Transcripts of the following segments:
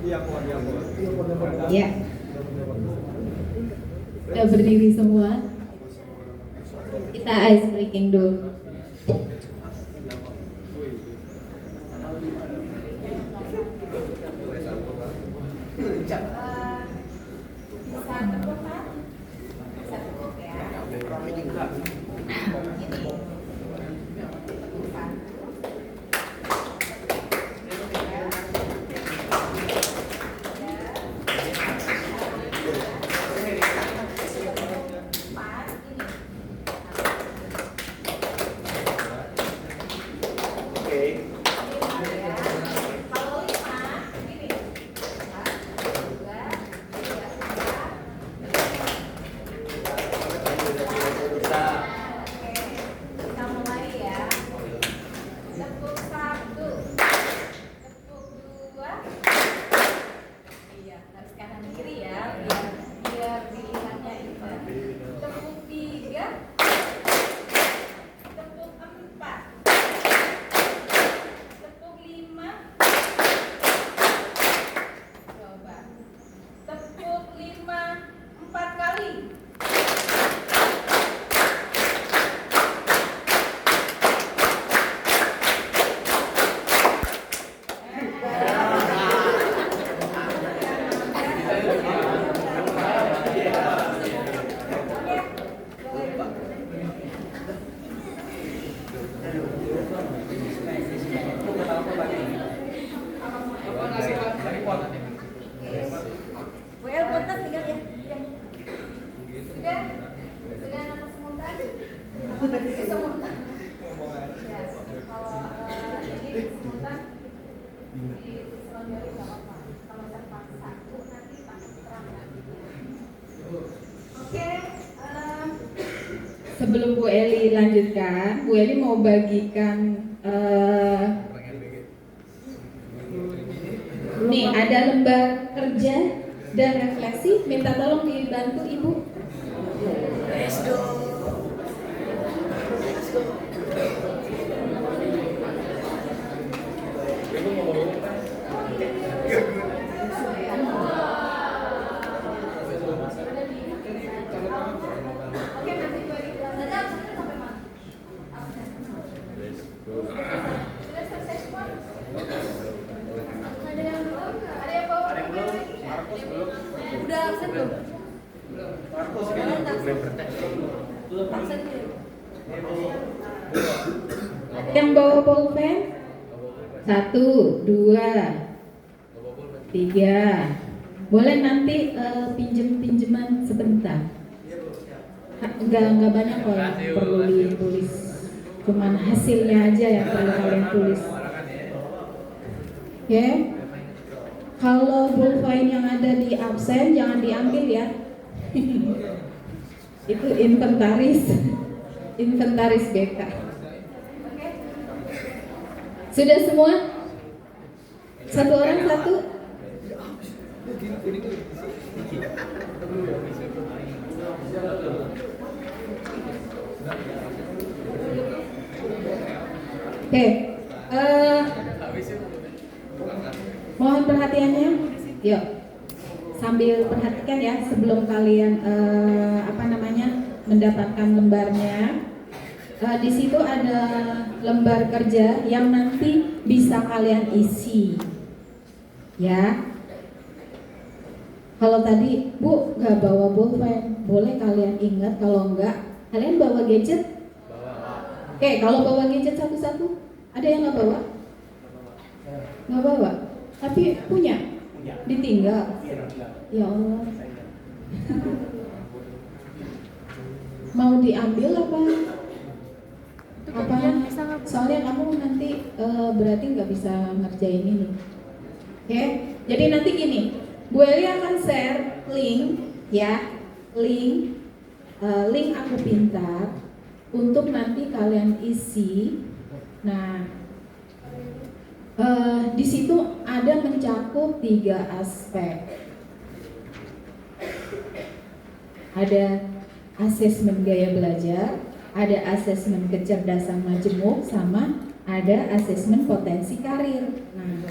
Ya. Udah berdiri semua. Kita ice breaking dulu. Sebelum Bu Eli lanjutkan, Bu Eli mau bagikan nih ada lembar kerja dan refleksi, minta tolong dibantu Ibu. Yang bawa pulpen 1, 2, 3. Boleh nanti pinjeman sebentar. Enggak banyak kok yang perlu ditulis. Cuman hasilnya aja yang perlu kalian tulis. Oke. Kalau bullpen yang ada di absen jangan diambil ya. Itu inventaris BK. Sudah semua? Satu orang satu? Oke. Mohon perhatiannya. Yuk. Sambil perhatikan ya sebelum kalian mendapatkan lembarnya. Di situ ada lembar kerja yang nanti bisa kalian isi, ya. Kalau tadi Bu nggak bawa pulpen, boleh kalian ingat. Kalau enggak, kalian bawa gadget. Oke, kalau bawa gadget satu-satu, ada yang nggak bawa? Nggak bawa, tapi punya, ditinggal. Ya Allah. Mau diambil apa? Soalnya kamu nanti berarti nggak bisa ngerjain ini. Oke, jadi nanti gini, Bu Eli akan share link ya, link Aku Pintar untuk nanti kalian isi. Nah, di situ ada mencakup 3 aspek. Ada asesmen gaya belajar, ada asesmen kecerdasan majemuk, sama ada asesmen potensi karir. Nah,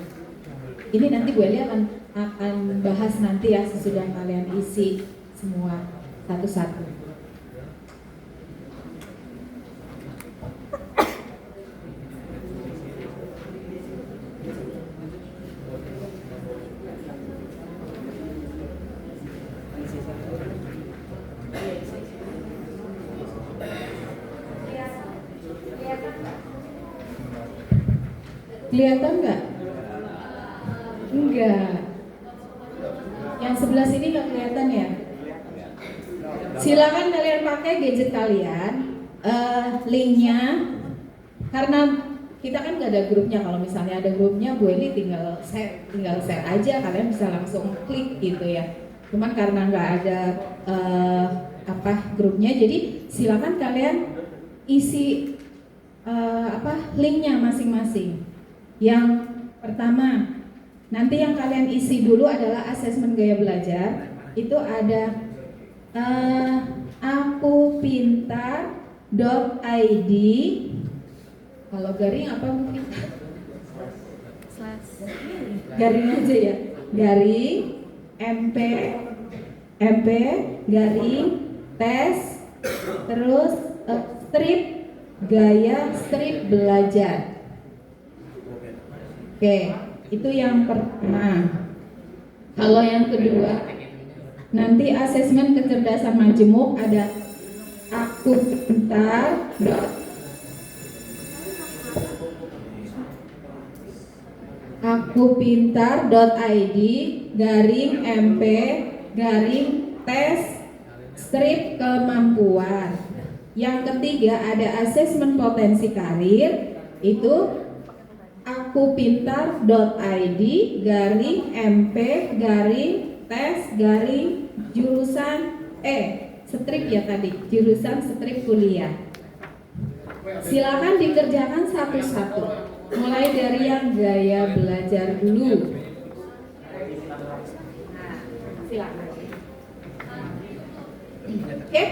Ini nanti Bu Eli akan bahas nanti ya sesudah kalian isi semua satu-satu. Kelihatan nggak? Enggak. Yang sebelah sini nggak kelihatan ya? Silakan kalian pakai gadget kalian, linknya. Karena kita kan nggak ada grupnya. Kalau misalnya ada grupnya, Bu Eli tinggal share aja. Kalian bisa langsung klik gitu ya. Cuman karena nggak ada grupnya, jadi silakan kalian isi linknya masing-masing. Yang pertama, nanti yang kalian isi dulu adalah asesmen gaya belajar. Itu ada akupintar.id. Kalau garing apa mungkin? Garing aja ya. Garing MP garing tes terus strip gaya strip belajar. Oke, itu yang pertama. Kalau yang kedua, nanti asesmen kecerdasan majemuk ada akupintar.id garing MP garing tes strip kemampuan. Yang ketiga ada asesmen potensi karir, itu akupintar.id garing MP garing tes garing jurusan strip ya tadi, jurusan strip kuliah. Silakan dikerjakan satu-satu, mulai dari yang gaya belajar dulu. Silakan. Oke?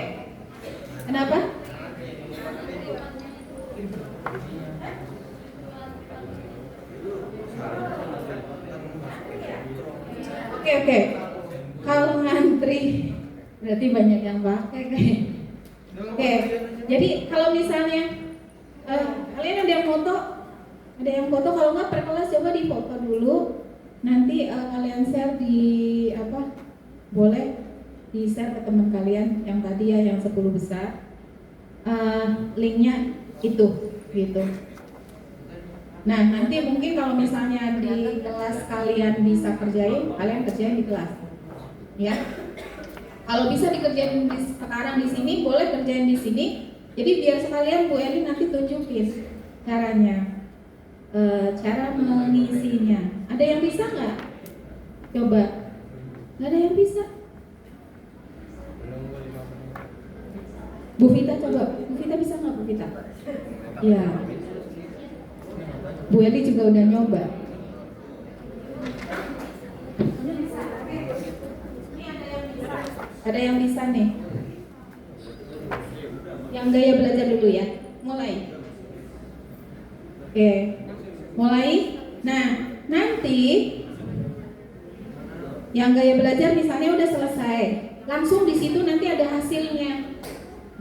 Kenapa? Oke. Kalau ngantri berarti banyak yang pakai kayak. Oke. Jadi kalau misalnya kalian ada yang foto, kalau nggak per kelas coba difoto dulu. Nanti kalian share boleh di share ke teman kalian yang tadi ya, yang 10 besar. Linknya itu gitu. Nah, nanti mungkin kalau misalnya di kelas kalian bisa kerjain di kelas. Ya. Kalau bisa dikerjain sekarang di sini, boleh kerjain di sini. Jadi biar sekalian Bu Eli nanti tunjukin caranya. Cara mengisinya. Ada yang bisa nggak? Coba. Nggak ada yang bisa. Bu Vita coba. Bu Vita bisa nggak Bu Vita? Ya. Bu Eli juga udah nyoba. Ada yang bisa nih. Yang gaya belajar dulu ya. Mulai. Oke. Mulai. Nah, nanti yang gaya belajar misalnya udah selesai. Langsung di situ nanti ada hasilnya.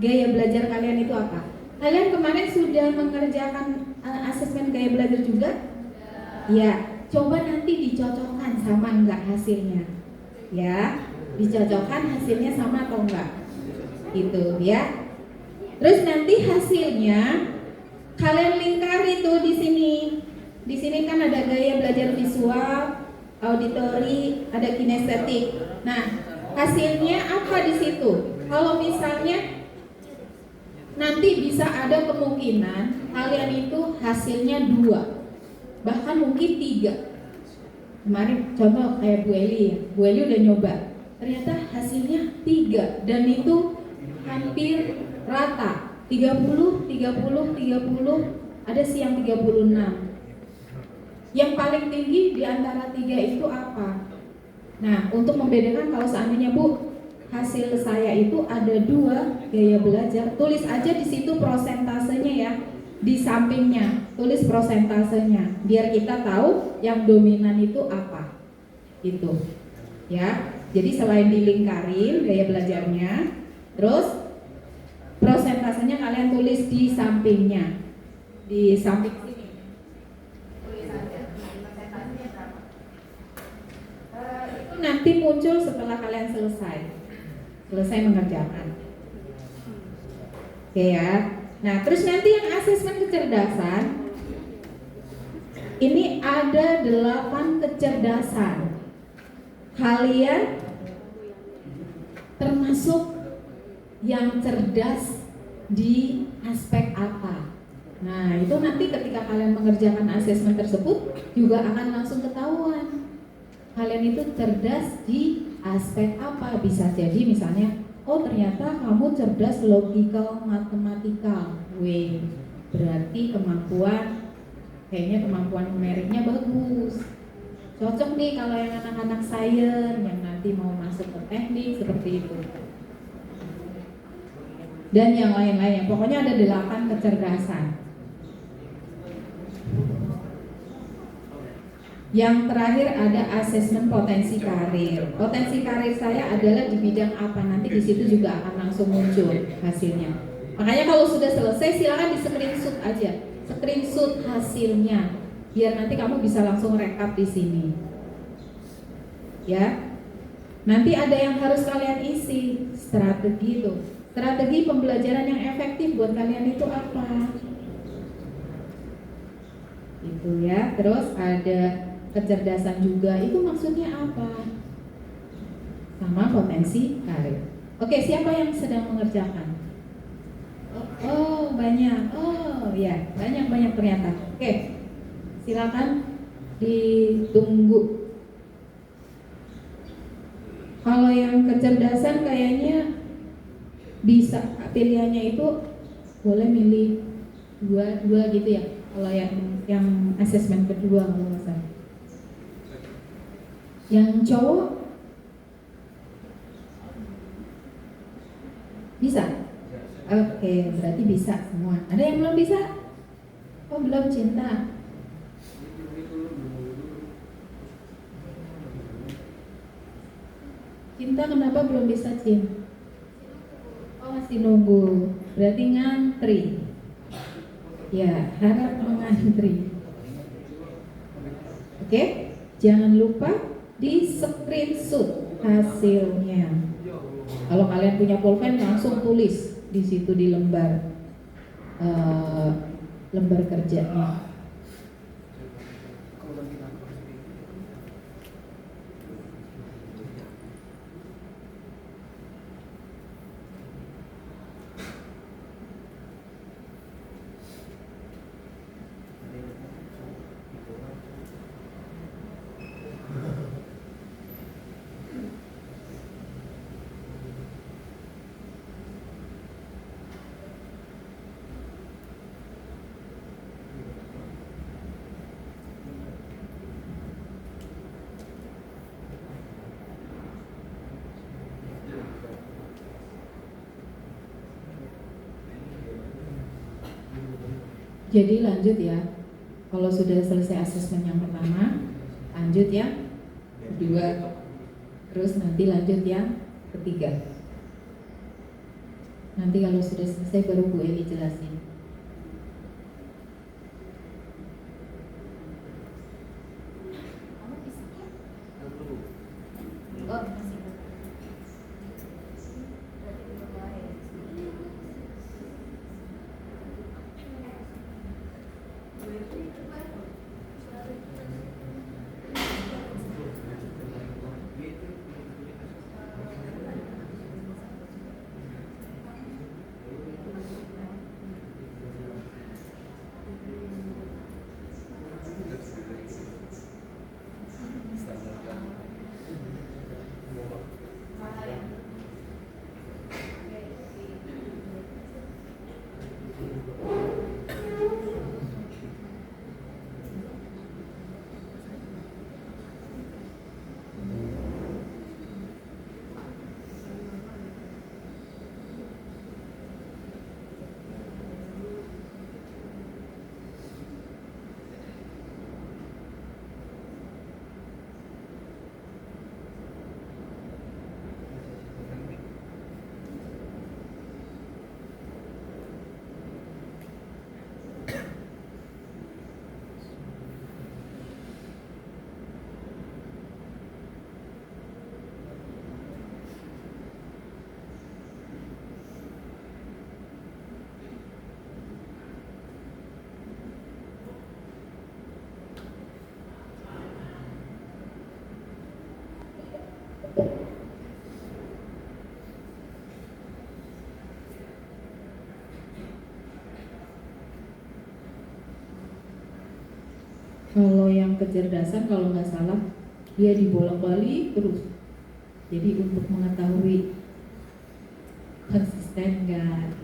Gaya belajar kalian itu apa? Kalian kemarin sudah mengerjakan asesmen gaya belajar juga? Ya, coba nanti dicocokkan sama enggak hasilnya. Ya, dicocokkan hasilnya sama atau enggak. Gitu ya. Terus nanti hasilnya kalian lingkari tuh di sini. Di sini kan ada gaya belajar visual, auditori, ada kinestetik. Nah, hasilnya apa di situ? Kalau misalnya nanti bisa ada kemungkinan kalian itu hasilnya 2, bahkan mungkin 3. Kemarin coba kayak Bu Eli ya, Bu Eli udah nyoba, ternyata hasilnya 3 dan itu hampir rata, 30, ada sih yang 36. Yang paling tinggi di antara 3 itu apa? Nah, untuk membedakan kalau seandainya Bu, hasil saya itu ada 2 gaya belajar, tulis aja di situ prosentasenya ya. di sampingnya, tulis prosentasenya biar kita tahu yang dominan itu apa. Itu. Ya. Jadi selain dilingkarin gaya belajarnya, terus prosentasenya kalian tulis di sampingnya. Di samping sini. Tulis aja. Prosentasenya berapa? Itu nanti muncul setelah kalian selesai mengerjakan. Oke ya. Nah, terus nanti yang asesmen kecerdasan ini ada 8 kecerdasan. Kalian termasuk yang cerdas di aspek apa? Nah, itu nanti ketika kalian mengerjakan asesmen tersebut juga akan langsung ketahuan. Kalian itu cerdas di aspek apa? Bisa jadi misalnya, oh ternyata kamu cerdas logical matematikal. Berarti kayaknya kemampuan numeriknya bagus. Cocok nih kalau yang anak-anak sains yang nanti mau masuk ke teknik seperti itu. Dan yang lain-lain, pokoknya ada 8 kecerdasan. Yang terakhir ada asesmen potensi karir. Potensi karir saya adalah di bidang apa, nanti di situ juga akan langsung muncul hasilnya. Makanya kalau sudah selesai silakan di screenshot aja, screenshot hasilnya, biar nanti kamu bisa langsung rekap di sini. Ya. Nanti ada yang harus kalian isi, strategi itu. Strategi pembelajaran yang efektif buat kalian itu apa? Itu ya. Terus ada kecerdasan juga, itu maksudnya apa? Sama potensi karir. Oke, siapa yang sedang mengerjakan? Oh banyak. Oh ya, banyak ternyata. Oke, silakan ditunggu. Kalau yang kecerdasan kayaknya bisa pilihannya itu boleh milih dua gitu ya. Kalau yang asesmen kedua kalau nggak salah. Yang cowok bisa? Oke, berarti bisa semua. Ada yang belum bisa? Oh belum, Cinta. Cinta kenapa belum bisa, Cin? Oh masih nunggu. Berarti ngantri. Ya, harap mengantri. Oke, jangan lupa di screenshot hasilnya. Kalau kalian punya pulpen langsung tulis di situ di lembar kerjanya. Jadi lanjut ya. Kalau sudah selesai asesmen yang pertama, lanjut ya kedua, terus nanti lanjut yang ketiga. Nanti kalau sudah selesai baru Bu Eli jelasin. Kalau yang kecerdasan kalau nggak salah dia dibolak-balik terus. Jadi untuk mengetahui konsisten nggak.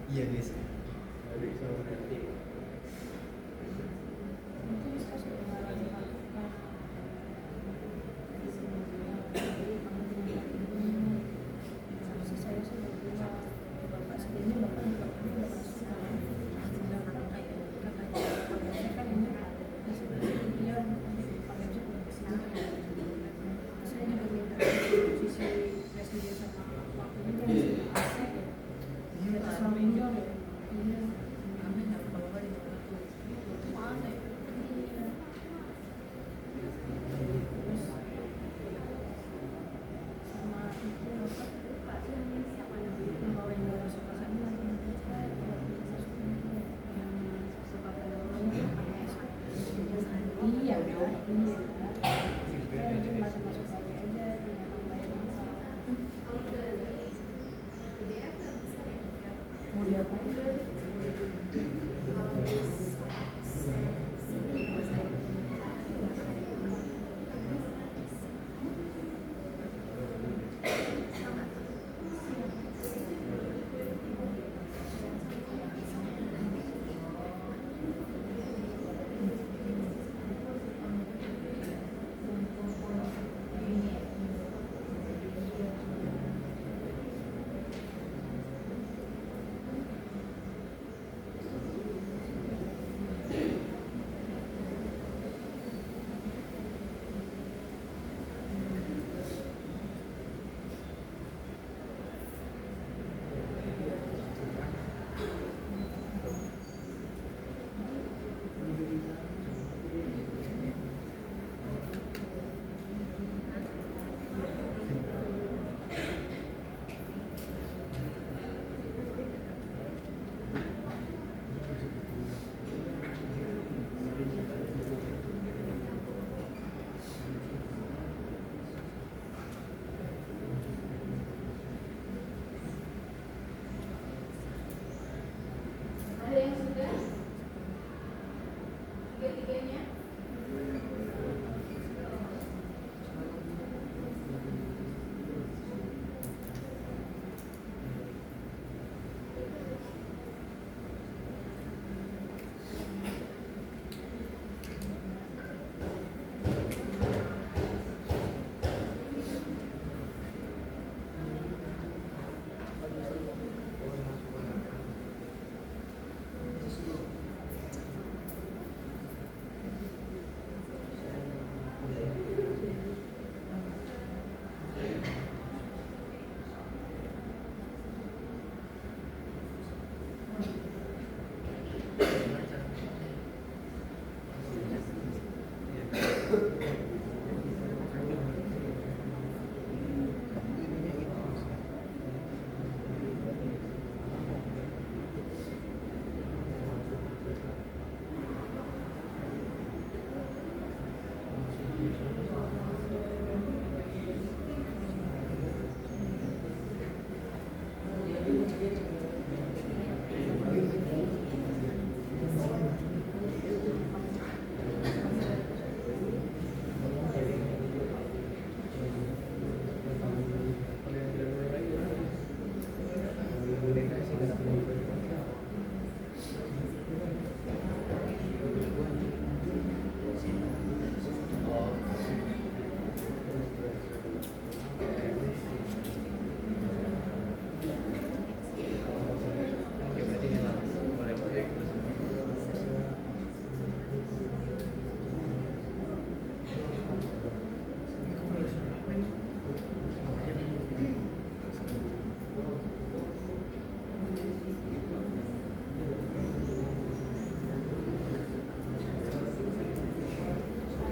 Iya guys.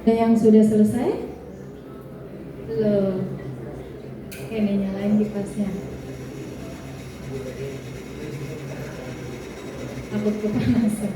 Ada yang sudah selesai? Belum. Oke nih, nyalain kipasnya. Takut kepanasan.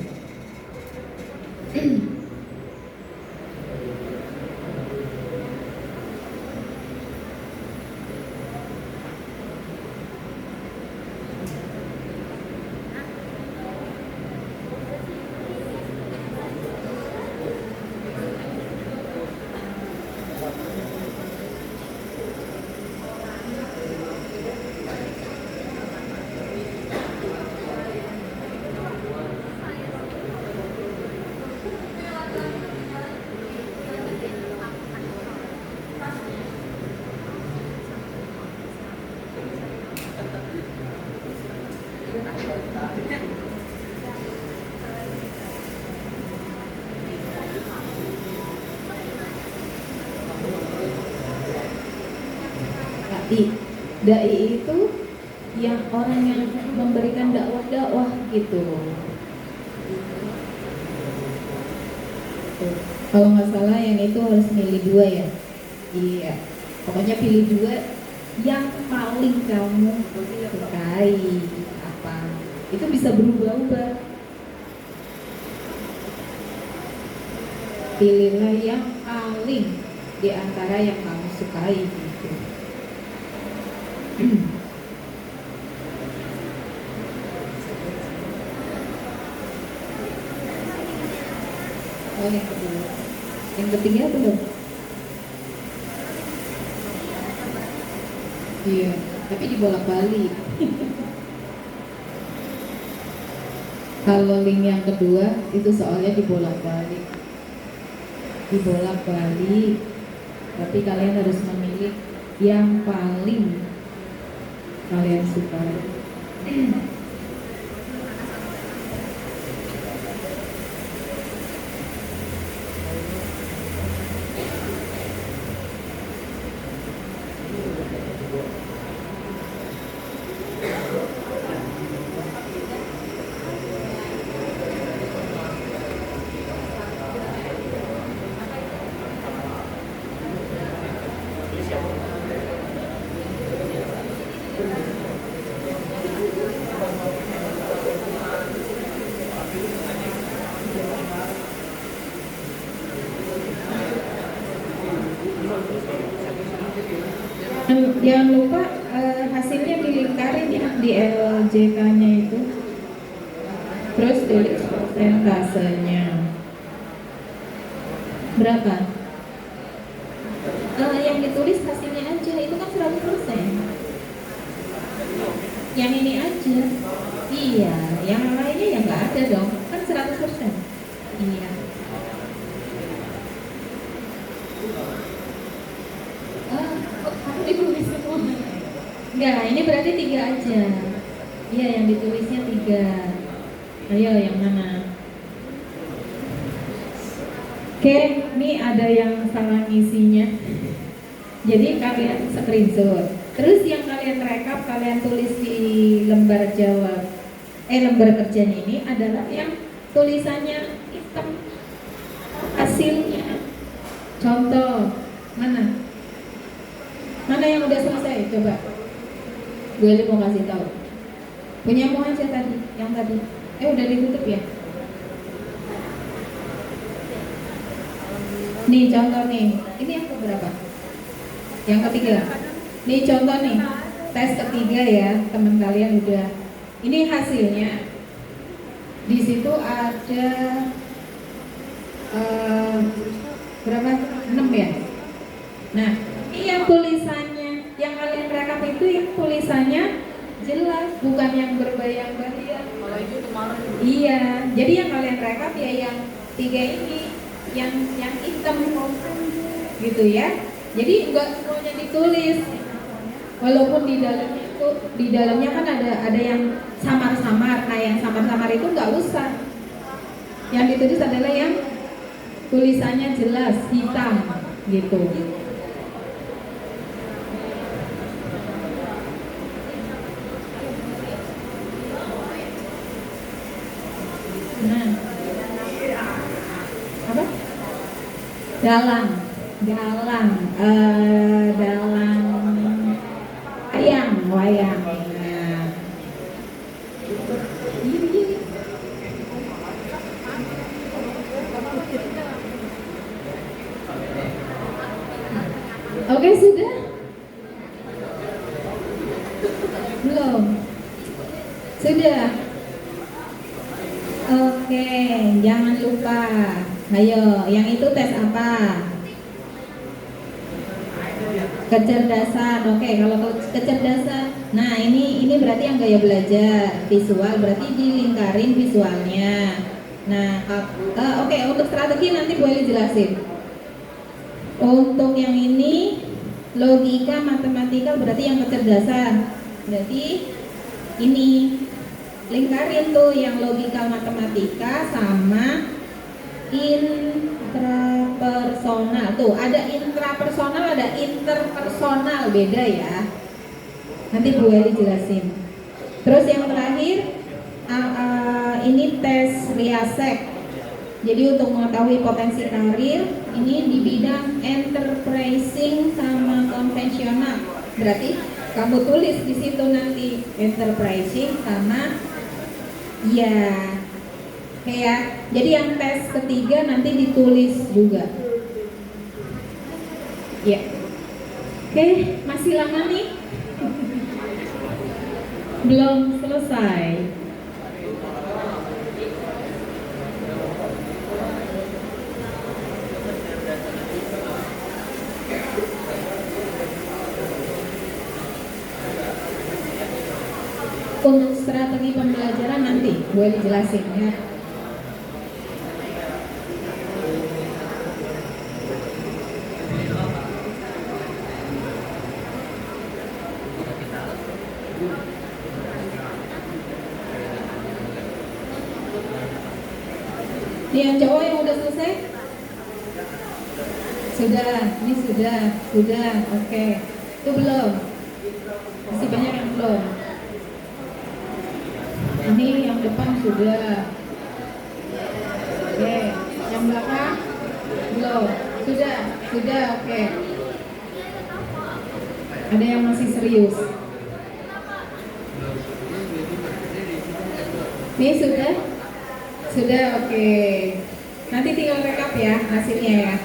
Dai itu yang orang yang memberikan dakwah gitu. Kalau nggak salah yang itu harus milih 2 ya. Iya. Pokoknya pilih 2 yang paling kamu sukai apa. Itu bisa berubah-ubah. Pilihlah yang paling di antara yang kamu sukai gitu. Oh, yang kedua. Yang ketiga belum? Iya, tapi dibolak-balik. Kalau link yang kedua itu soalnya dibolak-balik. Tapi kalian harus memilih yang paling kalian sukai. Jangan lupa hasilnya dilingkarin ya di LJK-nya itu. Terus tulis persentasenya berapa? Yang ditulis hasilnya aja, itu kan 100%. Yang ini aja. Iya, yang lainnya ya nggak ada dong, kan 100%. Iya. Aku ditulis semua. Enggak, ini berarti 3 aja. Iya, yang ditulisnya 3. Ayo, yang mana? Oke, ini ada yang salah ngisinya. Jadi kalian screenshot. Terus yang kalian rekap, kalian tulis di lembar jawab. Lembar kerjanya ini adalah yang tulisannya hitam. Hasilnya. Contoh, mana? Mana yang udah selesai? Coba. Gue mau kasih tahu. Punyamu aja tadi, yang tadi. Udah ditutup ya? Nih contoh nih. Ini yang keberapa? Yang ketiga. Nih contoh nih. Tes ketiga ya, teman kalian udah. Ini hasilnya. Di situ ada berapa? 6 ya? Nah, ini yang tulisannya, yang kalian rekap itu yang tulisannya jelas, bukan yang berbayang-bayang. Iya, jadi yang kalian rekap ya yang 3 ini, yang hitam gitu ya. Jadi enggak semuanya ditulis, walaupun di dalamnya kan ada yang samar-samar. Nah, yang samar-samar itu nggak usah. Yang ditulis adalah yang tulisannya jelas hitam gitu. Nah, apa? Dalang, dalang, dalang, wayang, wayang. Nah. Oke, sudah? Belum? Sudah? Oke, jangan lupa. Ayo, yang itu tes apa? Kecerdasan. Oke, kalau kecerdasan. Nah, ini berarti yang gaya belajar visual, berarti dilingkarin visualnya. Nah, oke, untuk strategi nanti boleh jelasin. Untuk yang ini logika matematika berarti yang kecerdasan. Berarti ini lingkarin tuh yang logika matematika sama intrapersonal. Tuh ada intrapersonal, ada interpersonal, beda ya. Nanti Bu Eli jelasin. Terus yang terakhir ini tes Riasek. Jadi untuk mengetahui potensi karir ini di bidang enterprising sama konvensional. Berarti kamu tulis di situ nanti enterprising sama ya. Oke ya. Jadi yang tes ketiga nanti ditulis juga. Ya. Oke, masih lama nih? Belum selesai. Untuk strategi pembelajaran nanti boleh dijelasin ya. Ini yang cowok yang udah selesai? Sudah, ini sudah, oke. Itu belum? Masih banyak yang belum. Ini yang depan sudah. Oke, yang belakang belum. Sudah, oke. Ada yang masih serius. Ini sudah, oke. Nanti tinggal rekap ya hasilnya ya.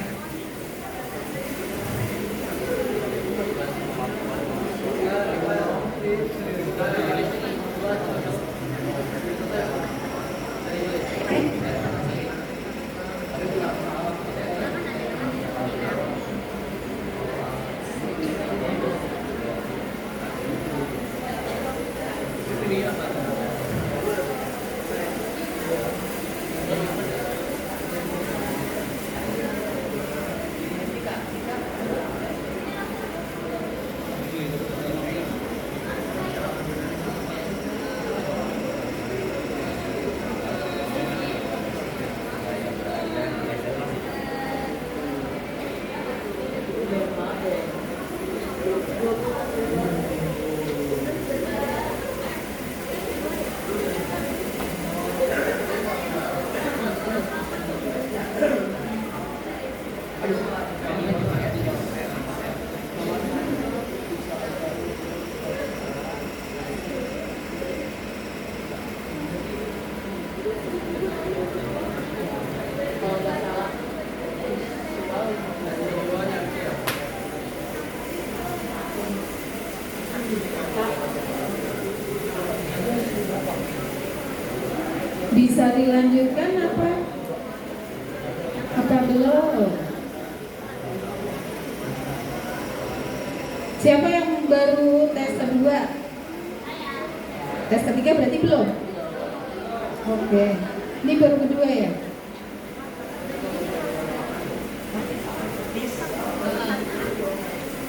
Bisa dilanjutkan apa? Apa belum? Siapa yang baru tes kedua? Tes ketiga berarti belum? Oke. Ini baru kedua ya?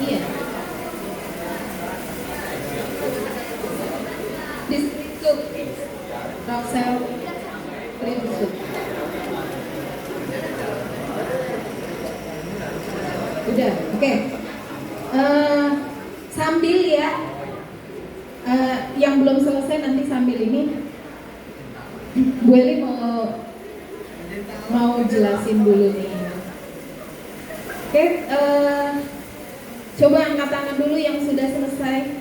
Iya. Distriksuk Roxel Prinsuk. Udah, oke. Sambil ya, yang belum selesai nanti sambil ini, Bu Eli mau jelasin dulu nih. Oke, coba angkat tangan dulu yang sudah selesai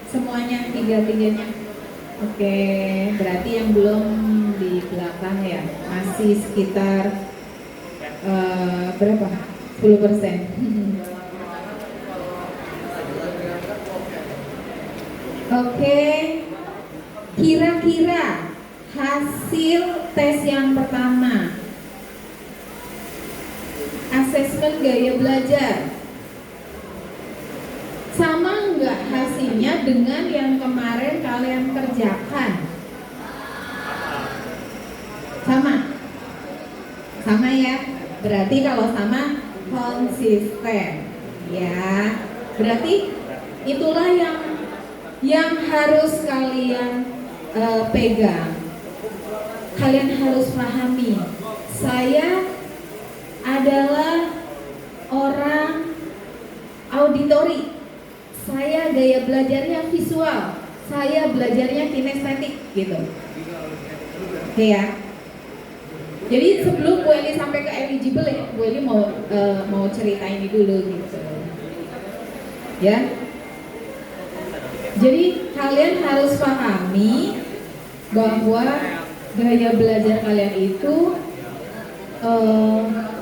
semuanya, tiga-tiganya. Oke, berarti yang belum di belakang ya, masih sekitar berapa? 10%. Oke, kira-kira hasil tes yang pertama, asesmen gaya belajar, sama nggak hasilnya dengan yang kemarin kalian kerjakan? Sama? Sama ya? Berarti kalau sama konsisten ya. Berarti itulah yang harus kalian pegang. Kalian harus pahami, saya adalah orang auditori, saya gaya belajarnya visual, saya belajarnya kinestetik gitu. Oke ya. Jadi sebelum Bu Eli sampai ke eligible ya, Bu Eli mau cerita ini dulu gitu. Ya. Jadi kalian harus pahami bahwa gaya belajar kalian itu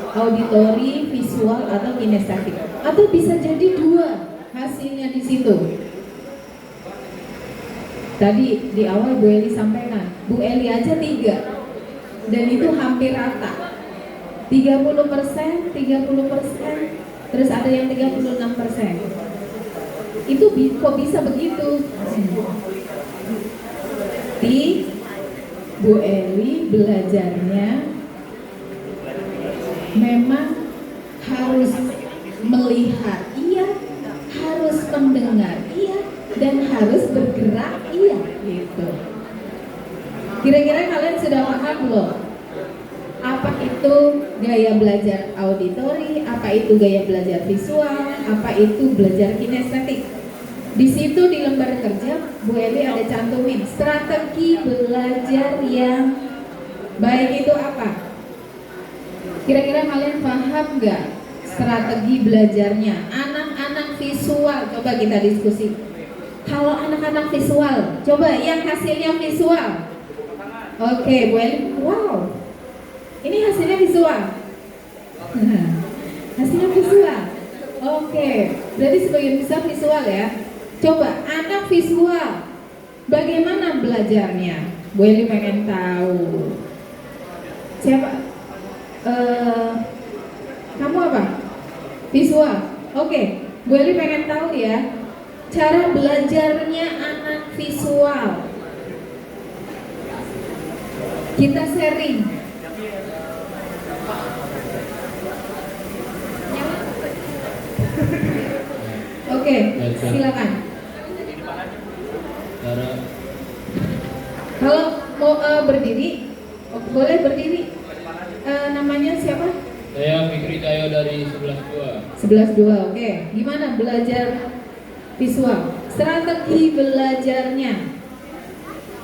auditori, visual, atau kinestetik, atau bisa jadi dua hasilnya di situ. Tadi di awal Bu Eli sampaikan, Bu Eli aja 3, dan itu hampir rata. 30%, 30%, terus ada yang 36%. Itu kok bisa begitu? Di Bu Eli belajarnya memang harus melihat, iya, harus mendengar, iya, dan harus bergerak, iya, gitu. Kira-kira kalian sudah paham belum? Apa itu gaya belajar auditori, apa itu gaya belajar visual, apa itu belajar kinestetik? Di situ di lembar kerja Bu Eli ada cantumin strategi belajar yang baik itu apa? Kira-kira kalian paham nggak strategi belajarnya? Anak-anak visual, coba kita diskusi. Kalau anak-anak visual, coba yang hasilnya visual. Oke, Bu Eli, wow, ini hasilnya visual. Hasilnya visual. Oke, berarti sebagian besar visual ya. Coba anak visual, bagaimana belajarnya? Bu Eli pengen tahu. Siapa? Kamu apa? Visual. Oke, Bu Eli pengen tahu ya cara belajarnya anak visual. Kita sharing. Oke, silakan. Kalau mau berdiri, boleh berdiri. Namanya siapa? Saya Fikri Cahyo dari 11.2. 11.2, oke. Gimana belajar visual? Strategi belajarnya?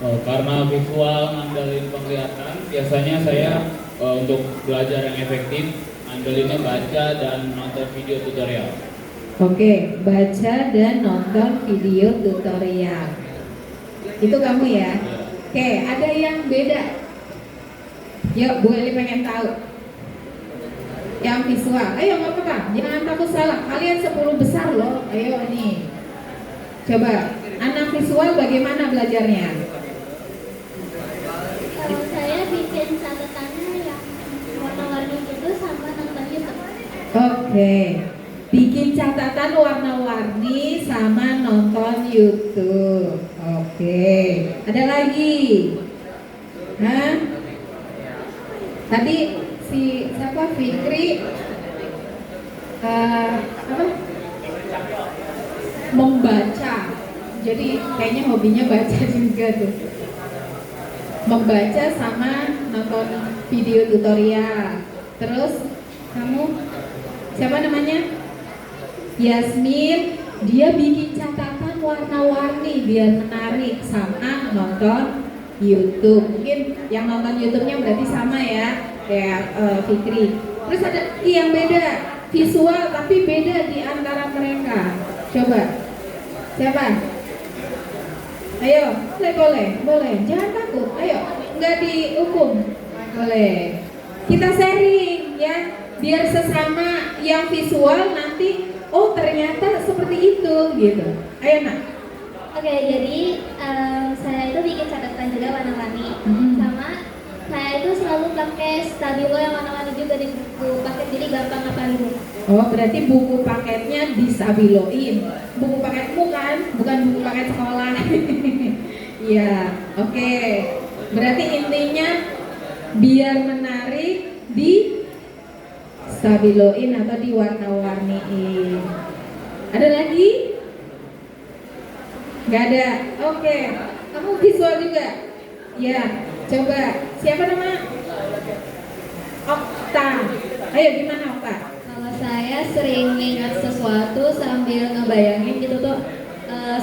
Karena visual ngandelin penglihatan, biasanya saya untuk belajar yang efektif ngandelinnya baca dan nonton video tutorial. Oke, baca dan nonton video tutorial. Itu kamu ya? Oke, ada yang beda? Yuk, Bu Eli pengen tahu. Yang visual, ayo nggak apa-apa, jangan takut salah. Kalian 10 besar loh, ayo nih. Coba, anak visual bagaimana belajarnya? Kalau saya bikin catatannya yang warna-warni gitu sama nonton YouTube. Oke, bikin catatan warna-warni sama nonton YouTube. Oke, ada lagi? Hah? Tadi si siapa? Fikri apa? Membaca. Jadi kayaknya hobinya baca juga tuh. Membaca sama nonton video tutorial. Terus kamu siapa namanya? Yasmin, dia bikin catatan warna-warni biar menarik sama nonton YouTube. Mungkin yang nonton YouTube-nya berarti sama ya kayak Fikri. Terus ada yang beda. visual tapi beda di antara mereka? Coba. Siapa? Ayo, boleh. Jangan takut. Ayo, nggak dihukum. Boleh. Kita sharing ya, biar sesama yang visual nanti, oh ternyata seperti itu gitu. Ayo nak. Oke, jadi saya itu bikin catatan juga warna-warni. Sama saya itu selalu pakai stabilo yang warna-warni juga di buku paket, jadi gampang ngapalin. Oh, berarti buku paketnya distabiloin. Buku paketmu kan, bukan buku paket sekolah. Iya, oke. Berarti intinya biar menarik di stabiloin atau diwarna-warniin. Ada lagi? Gak ada. Oke. Kamu visual juga? Ya. Coba. Siapa nama? Okta. Ayo gimana Okta? Kalau saya sering ingat sesuatu sambil ngebayangin gitu tuh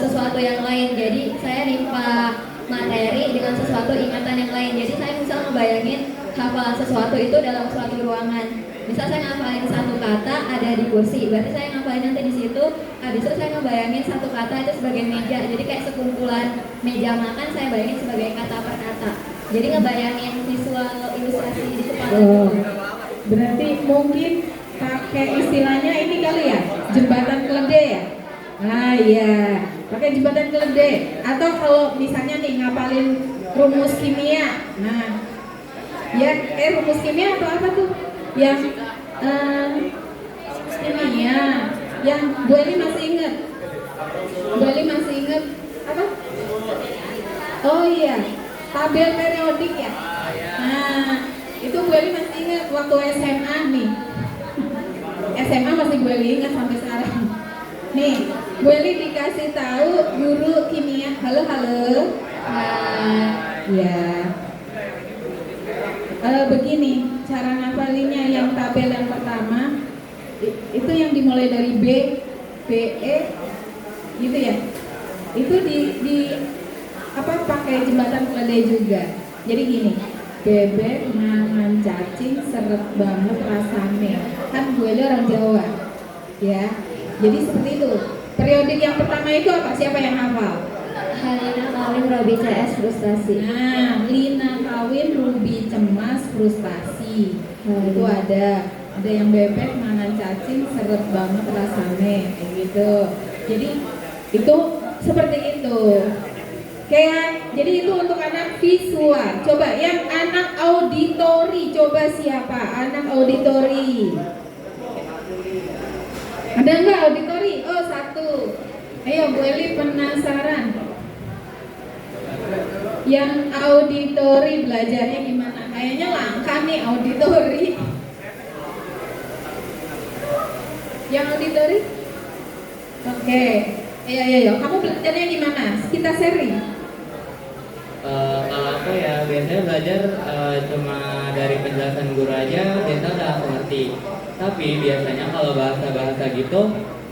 sesuatu yang lain. Jadi saya nimpa materi dengan sesuatu ingatan yang lain. Jadi saya bisa ngebayangin hafalan sesuatu itu dalam suatu ruangan. Misal saya ngapalin satu kata ada di kursi, berarti saya ngapalin nanti di situ. Habis itu saya ngebayangin satu kata itu sebagai meja. Jadi kayak sekumpulan meja makan saya bayangin sebagai kata per kata. Jadi ngebayangin visual ilustrasi di kepala. Oh, berarti mungkin pakai istilahnya ini kali ya, jembatan keledai ya? Ah iya, pakai jembatan keledai. Atau kalau misalnya nih ngapalin rumus kimia, nah, ya rumus kimia atau apa tuh? Yang kimia, yang Bu Eli masih ingat? Bu Eli masih ingat apa? Oh iya, tabel periodik ya. Nah, itu Bu Eli masih ingat waktu SMA nih. SMA masih Bu Eli ingat sampai sekarang. Nih, Bu Eli dikasih tahu guru kimia. Halo. Ya. Begini cara ngapalinnya, yang tabel yang pertama itu yang dimulai dari B, E, gitu ya. Itu di apa pakai jembatan keledai juga. Jadi gini, bebek mangan cacing seret banget rasanya. Kan gue orang Jawa, ya. Jadi seperti itu. Periodik yang pertama itu apa? Siapa yang hafal? Lina kawin Robi CS frustasi. Nah, Lina kawin Ruby cemas frustasi. Itu ada yang bebek mangan cacing seret banget rasanya, kayak gitu. Jadi itu seperti itu. Kayak jadi itu untuk anak visual. Coba yang anak auditori, coba siapa? Anak auditori. Ada nggak auditori? Oh, satu. Ayo, Bu Eli penasaran. Yang auditori belajarnya gimana? Kayaknya langka nih auditori. Yang auditori? Oke. Ayo. Kamu belajarnya gimana? Kita sharing. Kalau aku ya biasanya belajar cuma dari penjelasan guru aja, biasa udah aku ngerti. Tapi biasanya kalau bahasa-bahasa gitu,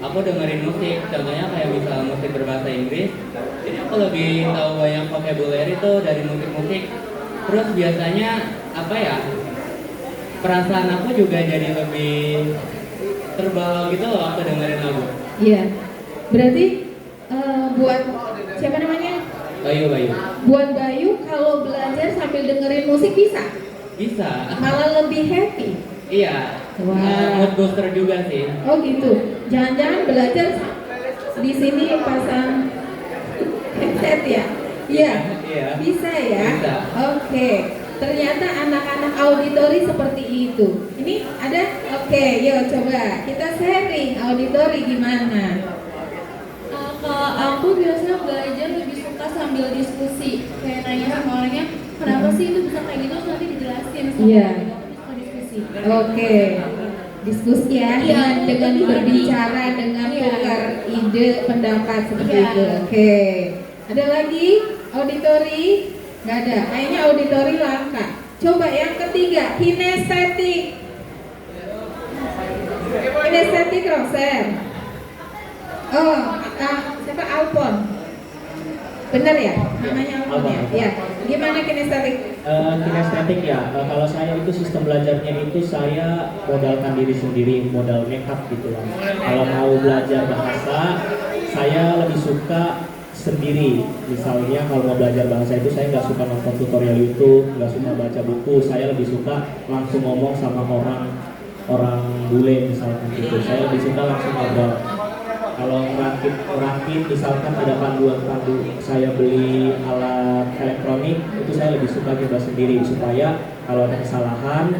aku dengerin musik. Contohnya kayak misalnya musik berbahasa Inggris. Jadi aku lebih tahu banyak vocabulary itu dari musik-musik. Terus biasanya apa ya? Perasaan aku juga jadi lebih terbawa gitu loh waktu dengerin lagu. Iya. Berarti buat siapa namanya? Bayu. Buat Bayu kalau belajar sambil dengerin musik bisa? Bisa. Malah lebih happy. Iya. Wah. Mood booster juga sih. Oh gitu. Jangan-jangan belajar di sini pasang headset ya? Iya. Iya. Bisa ya? Bisa. Oke. Ternyata anak-anak auditori seperti itu. Ini ada? Oke, yuk coba kita sharing auditori gimana? Kalau aku biasanya belajar lebih suka sambil diskusi, kayak nanya sama orangnya kenapa sih itu bisa kayak gitu, terus nanti dijelasin sama Iya. orang itu. Aku suka diskusi. Oke. Diskusi ya, Iya, dengan lebih berbicara, dengan Iya. tukar ide, pendapat seperti Iya. itu. Oke. Ada lagi auditori? Nggak ada. Kayaknya auditori langka. Coba yang ketiga, kinestetik. Kinestetik Roser. Oh, siapa Alpon? Bener ya? Namanya Alpon ya? Ya. gimana kinestetik? Kinestetik ya, kalau saya itu sistem belajarnya itu saya modalkan diri sendiri, modal nekat gitu lah. Kalau mau belajar bahasa, saya lebih suka sendiri. Misalnya kalau mau belajar bahasa itu saya nggak suka nonton tutorial YouTube, nggak suka baca buku, saya lebih suka langsung ngomong sama orang bule misalkan gitu. Saya lebih suka langsung ngobrol. Kalau rakit misalkan ada pandu, saya beli alat elektronik itu saya lebih suka coba sendiri supaya kalau ada kesalahan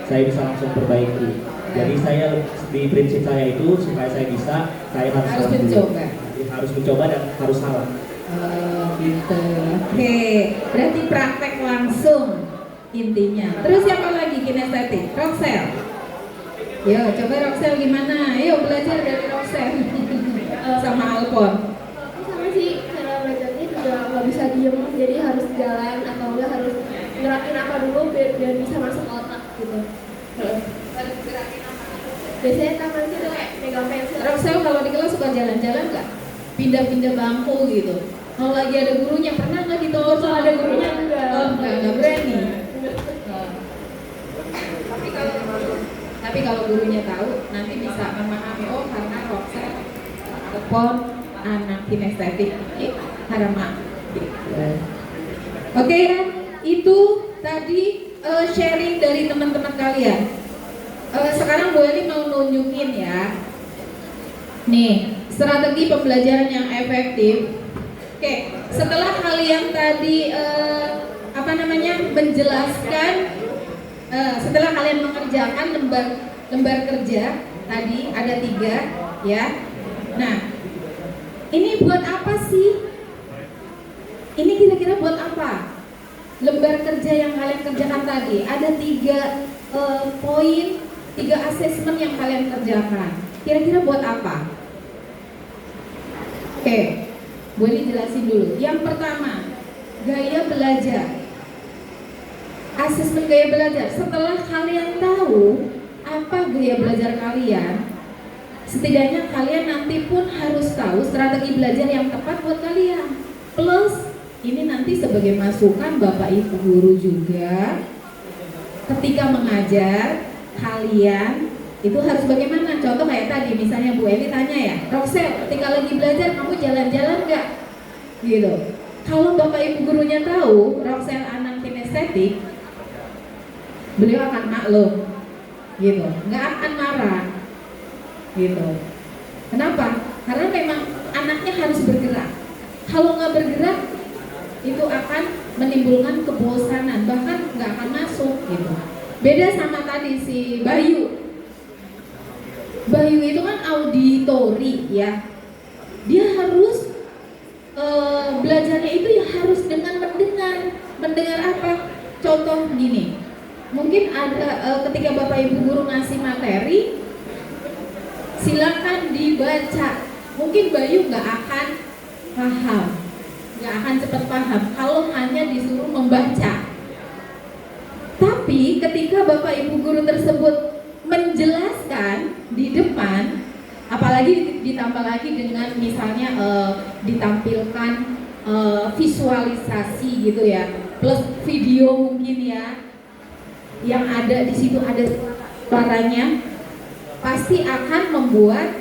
saya bisa langsung perbaiki. Jadi saya di prinsip saya itu supaya saya bisa, saya harus mencoba. Harus mencoba dan harus salah. Gitu. Oke, berarti praktek langsung intinya. Terus siapa lagi kinestetik? Roxel. Yo, coba Roxel gimana? Ayo belajar dari Roxel. Sama Alpon. Sama sih, cara belajarnya juga nggak bisa diem, jadi harus jalan atau enggak harus gerakin apa dulu biar bisa masuk ke otak gitu. Harus gerakin apa? Biasanya taman sih tuh kayak megang pensil. Roxel kalau di kelas suka jalan-jalan nggak? Pindah-pindah bangku gitu. Kalau lagi ada gurunya pernah nggak ditolong Kalau ada gurunya enggak. Oh, nggak berani. Tapi kalau gurunya tahu, nanti bisa memahami, oh karena Roxel Alpon anak kinestetik harama. Oke ya, itu tadi sharing dari teman-teman kalian. Sekarang Bu Eli mau nunjukin ya. Nih, strategi pembelajaran yang efektif. Oke, setelah kalian tadi menjelaskan, setelah kalian mengerjakan lembar kerja tadi ada 3 ya. Nah, ini buat apa sih? Ini kira-kira buat apa? Lembar kerja yang kalian kerjakan tadi ada 3 poin, 3 asesmen yang kalian kerjakan. Kira-kira buat apa? Oke, boleh jelasin dulu. Yang pertama, gaya belajar. Asesmen gaya belajar. Setelah kalian tahu apa gaya belajar kalian, setidaknya kalian nanti pun harus tahu strategi belajar yang tepat buat kalian. Plus, ini nanti sebagai masukan Bapak Ibu guru juga, ketika mengajar kalian itu harus bagaimana? Contoh kayak tadi, misalnya Bu Eli tanya ya, Roxel, ketika lagi belajar kamu jalan-jalan nggak? Gitu. Kalau Bapak Ibu gurunya tahu Roxel anak kinestetik, beliau akan maklum, gitu, nggak akan marah, gitu. Kenapa? Karena memang anaknya harus bergerak. Kalau nggak bergerak, itu akan menimbulkan kebosanan, bahkan nggak akan masuk, gitu. Beda sama tadi si Bayu. Bayu itu kan auditori ya, dia harus belajarnya itu ya harus dengan mendengar apa? Contoh gini, mungkin ada ketika Bapak Ibu guru ngasih materi, silakan dibaca. Mungkin Bayu nggak akan paham, nggak akan cepat paham kalau hanya disuruh membaca. Tapi ketika Bapak Ibu guru tersebut menjelaskan di depan, apalagi ditambah lagi dengan misalnya ditampilkan visualisasi gitu ya, plus video mungkin ya, yang ada di situ ada suaranya, pasti akan membuat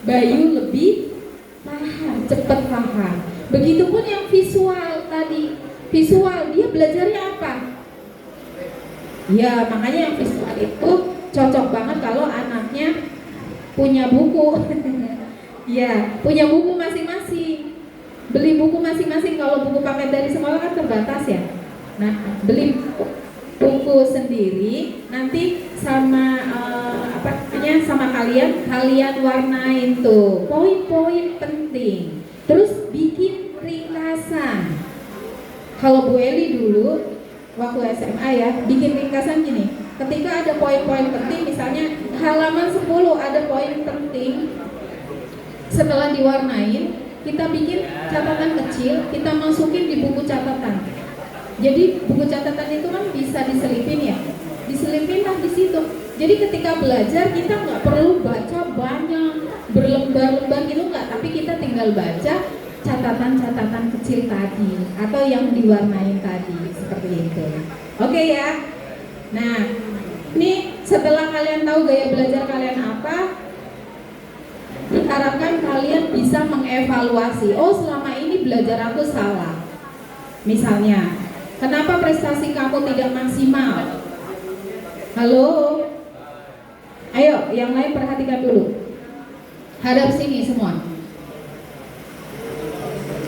Bayu lebih paham, cepat paham. Begitupun yang visual tadi, visual dia belajarnya apa? Ya makanya yang visual itu cocok banget kalau anaknya punya buku. Ya, punya buku masing-masing. Beli buku masing-masing. Kalau buku paket dari sekolah kan terbatas ya. Nah, beli buku sendiri, nanti sama sama kalian warnain tuh poin-poin penting. Terus bikin ringkasan. Kalau Bu Eli dulu waktu SMA ya, bikin ringkasan gini. Ketika ada poin-poin penting, misalnya halaman 10 ada poin penting, setelah diwarnain, kita bikin catatan kecil, kita masukin di buku catatan. Jadi buku catatan itu kan bisa diselipin ya, diselipinlah di situ. Jadi ketika belajar kita nggak perlu baca banyak berlembar-lembar gitu nggak, tapi kita tinggal baca catatan-catatan kecil tadi atau yang diwarnain tadi seperti itu. Oke ya. Nah, ini setelah kalian tahu gaya belajar kalian apa, diharapkan kalian bisa mengevaluasi. Oh, selama ini belajar aku salah. Misalnya, kenapa prestasi kamu tidak maksimal? Halo? Ayo, yang lain perhatikan dulu. Hadap sini semua.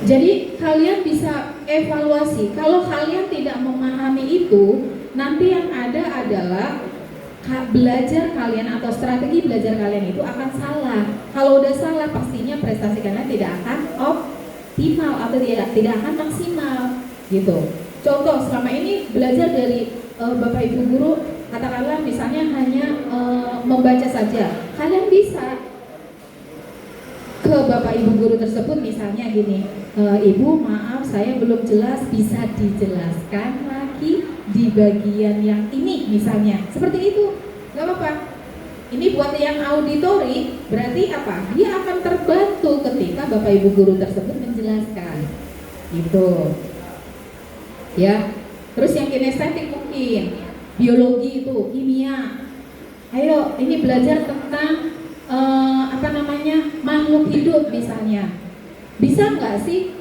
Jadi kalian bisa evaluasi. Kalau kalian tidak memahami itu, nanti yang ada adalah belajar kalian atau strategi belajar kalian itu akan salah. Kalau udah salah, pastinya prestasi kalian tidak akan optimal atau tidak akan maksimal, gitu. Contoh, selama ini belajar dari Bapak Ibu guru, katakanlah misalnya hanya membaca saja, kalian bisa ke Bapak Ibu guru tersebut misalnya gini, Ibu maaf saya belum jelas, bisa dijelaskan lagi di bagian yang ini misalnya, seperti itu, gak apa-apa. Ini buat yang auditori, berarti apa? Dia akan terbantu ketika Bapak Ibu guru tersebut menjelaskan, gitu. Ya, terus yang kinestetik mungkin, biologi itu, kimia. Ayo, ini belajar tentang makhluk hidup misalnya. Bisa nggak sih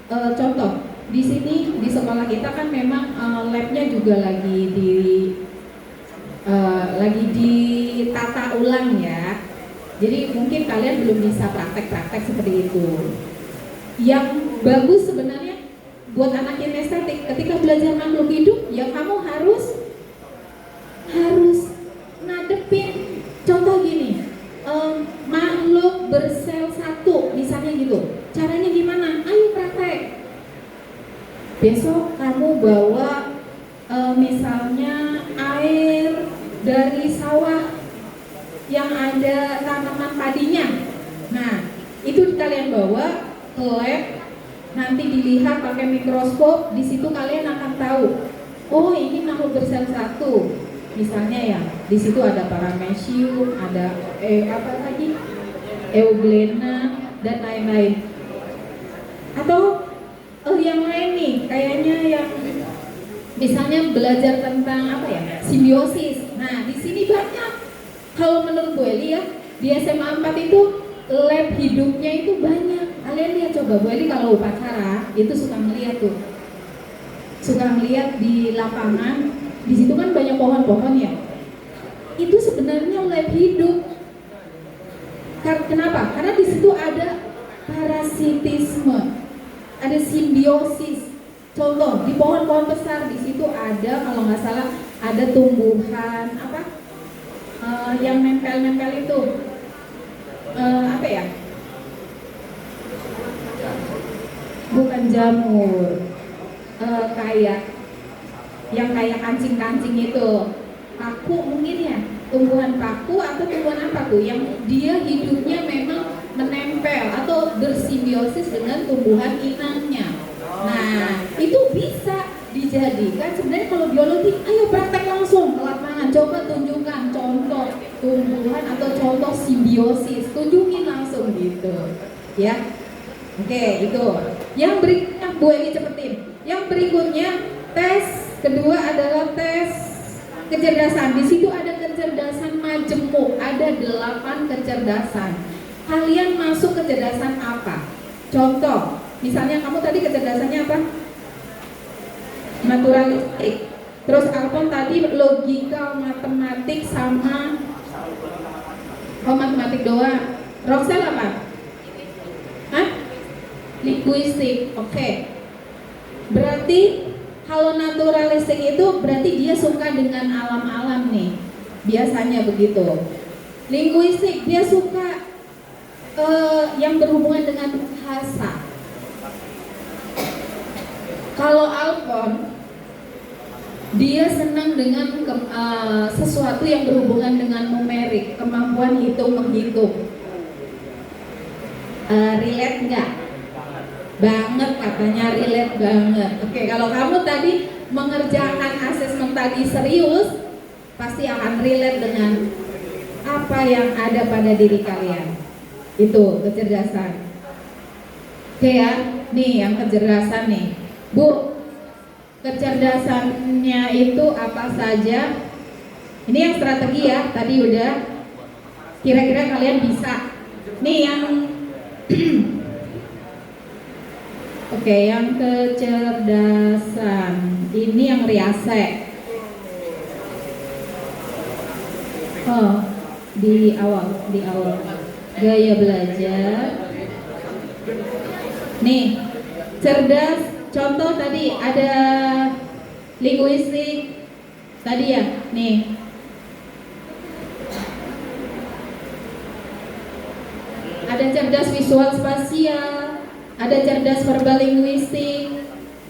contoh di sini di sekolah kita kan memang labnya juga lagi ditata ulang ya. Jadi mungkin kalian belum bisa praktek-praktek seperti itu. Yang bagus sebenarnya buat anak kinestetik ketika belajar makhluk hidup ya kamu harus ngadepin contoh gini. Makhluk bersel satu misalnya gitu, caranya gimana? Ayo praktek. Besok kamu bawa misalnya air dari sawah yang ada tanaman padinya. Nah, itu kalian bawa ke lab, nanti dilihat pakai mikroskop. Di situ kalian akan tahu, oh ini makhluk bersel satu. Misalnya ya, di situ ada paramecium, ada euglena dan lain-lain. Atau yang lain nih, kayaknya yang misalnya belajar tentang simbiosis. Nah, di sini banyak. Kalau menurut Bu Eli ya, di SMA 4 itu lab hidupnya itu banyak. Kalian lihat coba, Bu Eli kalau upacara itu suka melihat tuh. Suka melihat di lapangan. Di situ kan banyak pohon-pohon ya. Itu sebenarnya lab hidup. Kenapa? Karena di situ ada parasitisme, ada simbiosis. Contoh di pohon-pohon besar di situ ada kalau nggak salah ada tumbuhan yang nempel-nempel itu bukan jamur, yang kayak kancing-kancing itu, paku mungkin ya, tumbuhan paku atau tumbuhan apa tuh yang dia hidupnya memang menempel atau bersimbiosis dengan tumbuhan inangnya. Nah, itu bisa dijadikan sebenarnya kalau biologi, ayo praktek langsung ke lapangan, coba tunjukkan contoh tumbuhan atau contoh simbiosis, tunjukin langsung gitu, ya. Oke, itu. Yang berikutnya Bu Eli cepetin. Yang berikutnya tes kedua adalah tes kecerdasan. Di situ ada kecerdasan majemuk, ada 8 kecerdasan. Kalian masuk kecerdasan apa? Contoh, misalnya kamu tadi kecerdasannya apa? Naturalistik. Terus Alpon tadi logika, matematik sama matematik doang. Roxel apa? Linguistik. Oke. Berarti kalau naturalistik itu berarti dia suka dengan alam-alam nih. Biasanya begitu. Linguistik dia suka yang berhubungan dengan bahasa. Kalau Alpon dia senang dengan sesuatu yang berhubungan dengan numerik, kemampuan hitung-menghitung. Relate nggak? Banget katanya, relate banget. Oke, kalau kamu tadi mengerjakan asesmen tadi serius, pasti akan relate dengan apa yang ada pada diri kalian. Itu kecerdasan. Oke ya, nih yang kecerdasan nih. Bu, kecerdasannya itu apa saja? Ini yang strategi ya, tadi udah. Kira-kira kalian bisa. Nih yang Oke, yang kecerdasan ini yang riase. Oh, di awal gaya belajar. Nih, cerdas. Contoh tadi ada linguistik tadi ya. Nih, ada cerdas visual spasial, ada cerdas verbal linguistik,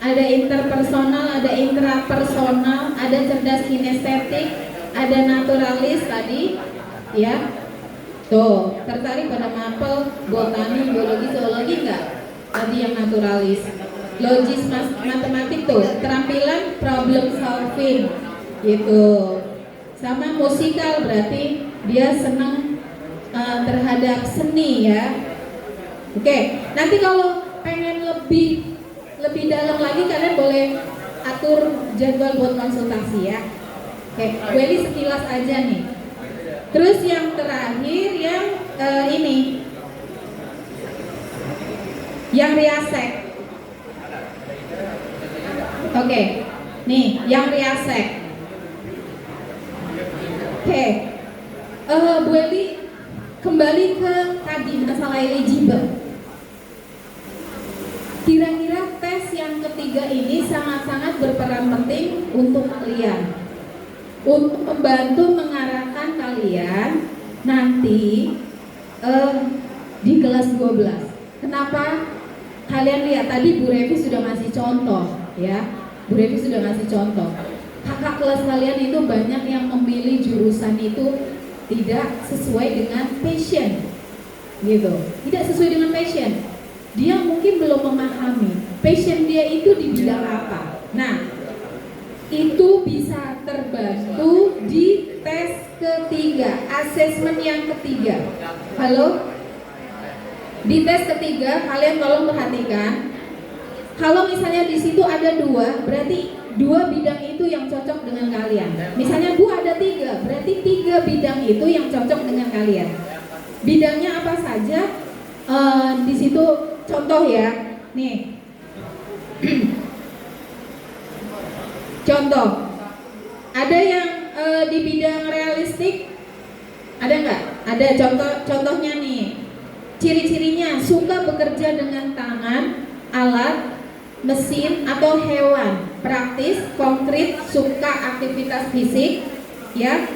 ada interpersonal, ada intrapersonal, ada cerdas kinestetik, ada naturalis tadi, ya. Tuh, tertarik pada mapel, botani, biologi, zoologi enggak? Tadi yang naturalis. Logis matematik tuh, keterampilan problem solving, gitu. Sama musikal berarti dia senang terhadap seni ya. Oke, nanti kalau pengen lebih dalam lagi kalian boleh atur jadwal buat konsultasi ya. Oke, gue ini sekilas aja nih. Terus yang terakhir yang ini, yang riasek. Oke, nih yang riasek. Oke, Bu Eli kembali ke tadi masalah eligible. Kira-kira tes yang ketiga ini sangat-sangat berperan penting untuk kalian, untuk membantu mengarahkan kalian nanti di kelas 12. Kenapa? Kalian lihat tadi Bu Revi sudah ngasih contoh ya. Bu Revi sudah ngasih contoh. Kakak kelas kalian itu banyak yang memilih jurusan itu tidak sesuai dengan passion, gitu. Tidak sesuai dengan passion. Dia mungkin belum memahami passion dia itu di bidang apa. Nah, itu bisa terbantu di tes ketiga, asesmen yang ketiga. Halo? Di tes ketiga kalian tolong perhatikan. Kalau misalnya di situ ada 2, berarti 2 bidang itu yang cocok dengan kalian. Misalnya Bu ada 3, berarti 3 bidang itu yang cocok dengan kalian. Bidangnya apa saja? Di situ contoh ya. Nih. Contoh. Ada yang di bidang realistik? Ada nggak? Ada contohnya nih. Ciri-cirinya suka bekerja dengan tangan, alat, mesin atau hewan, praktis, konkret, suka aktivitas fisik, ya.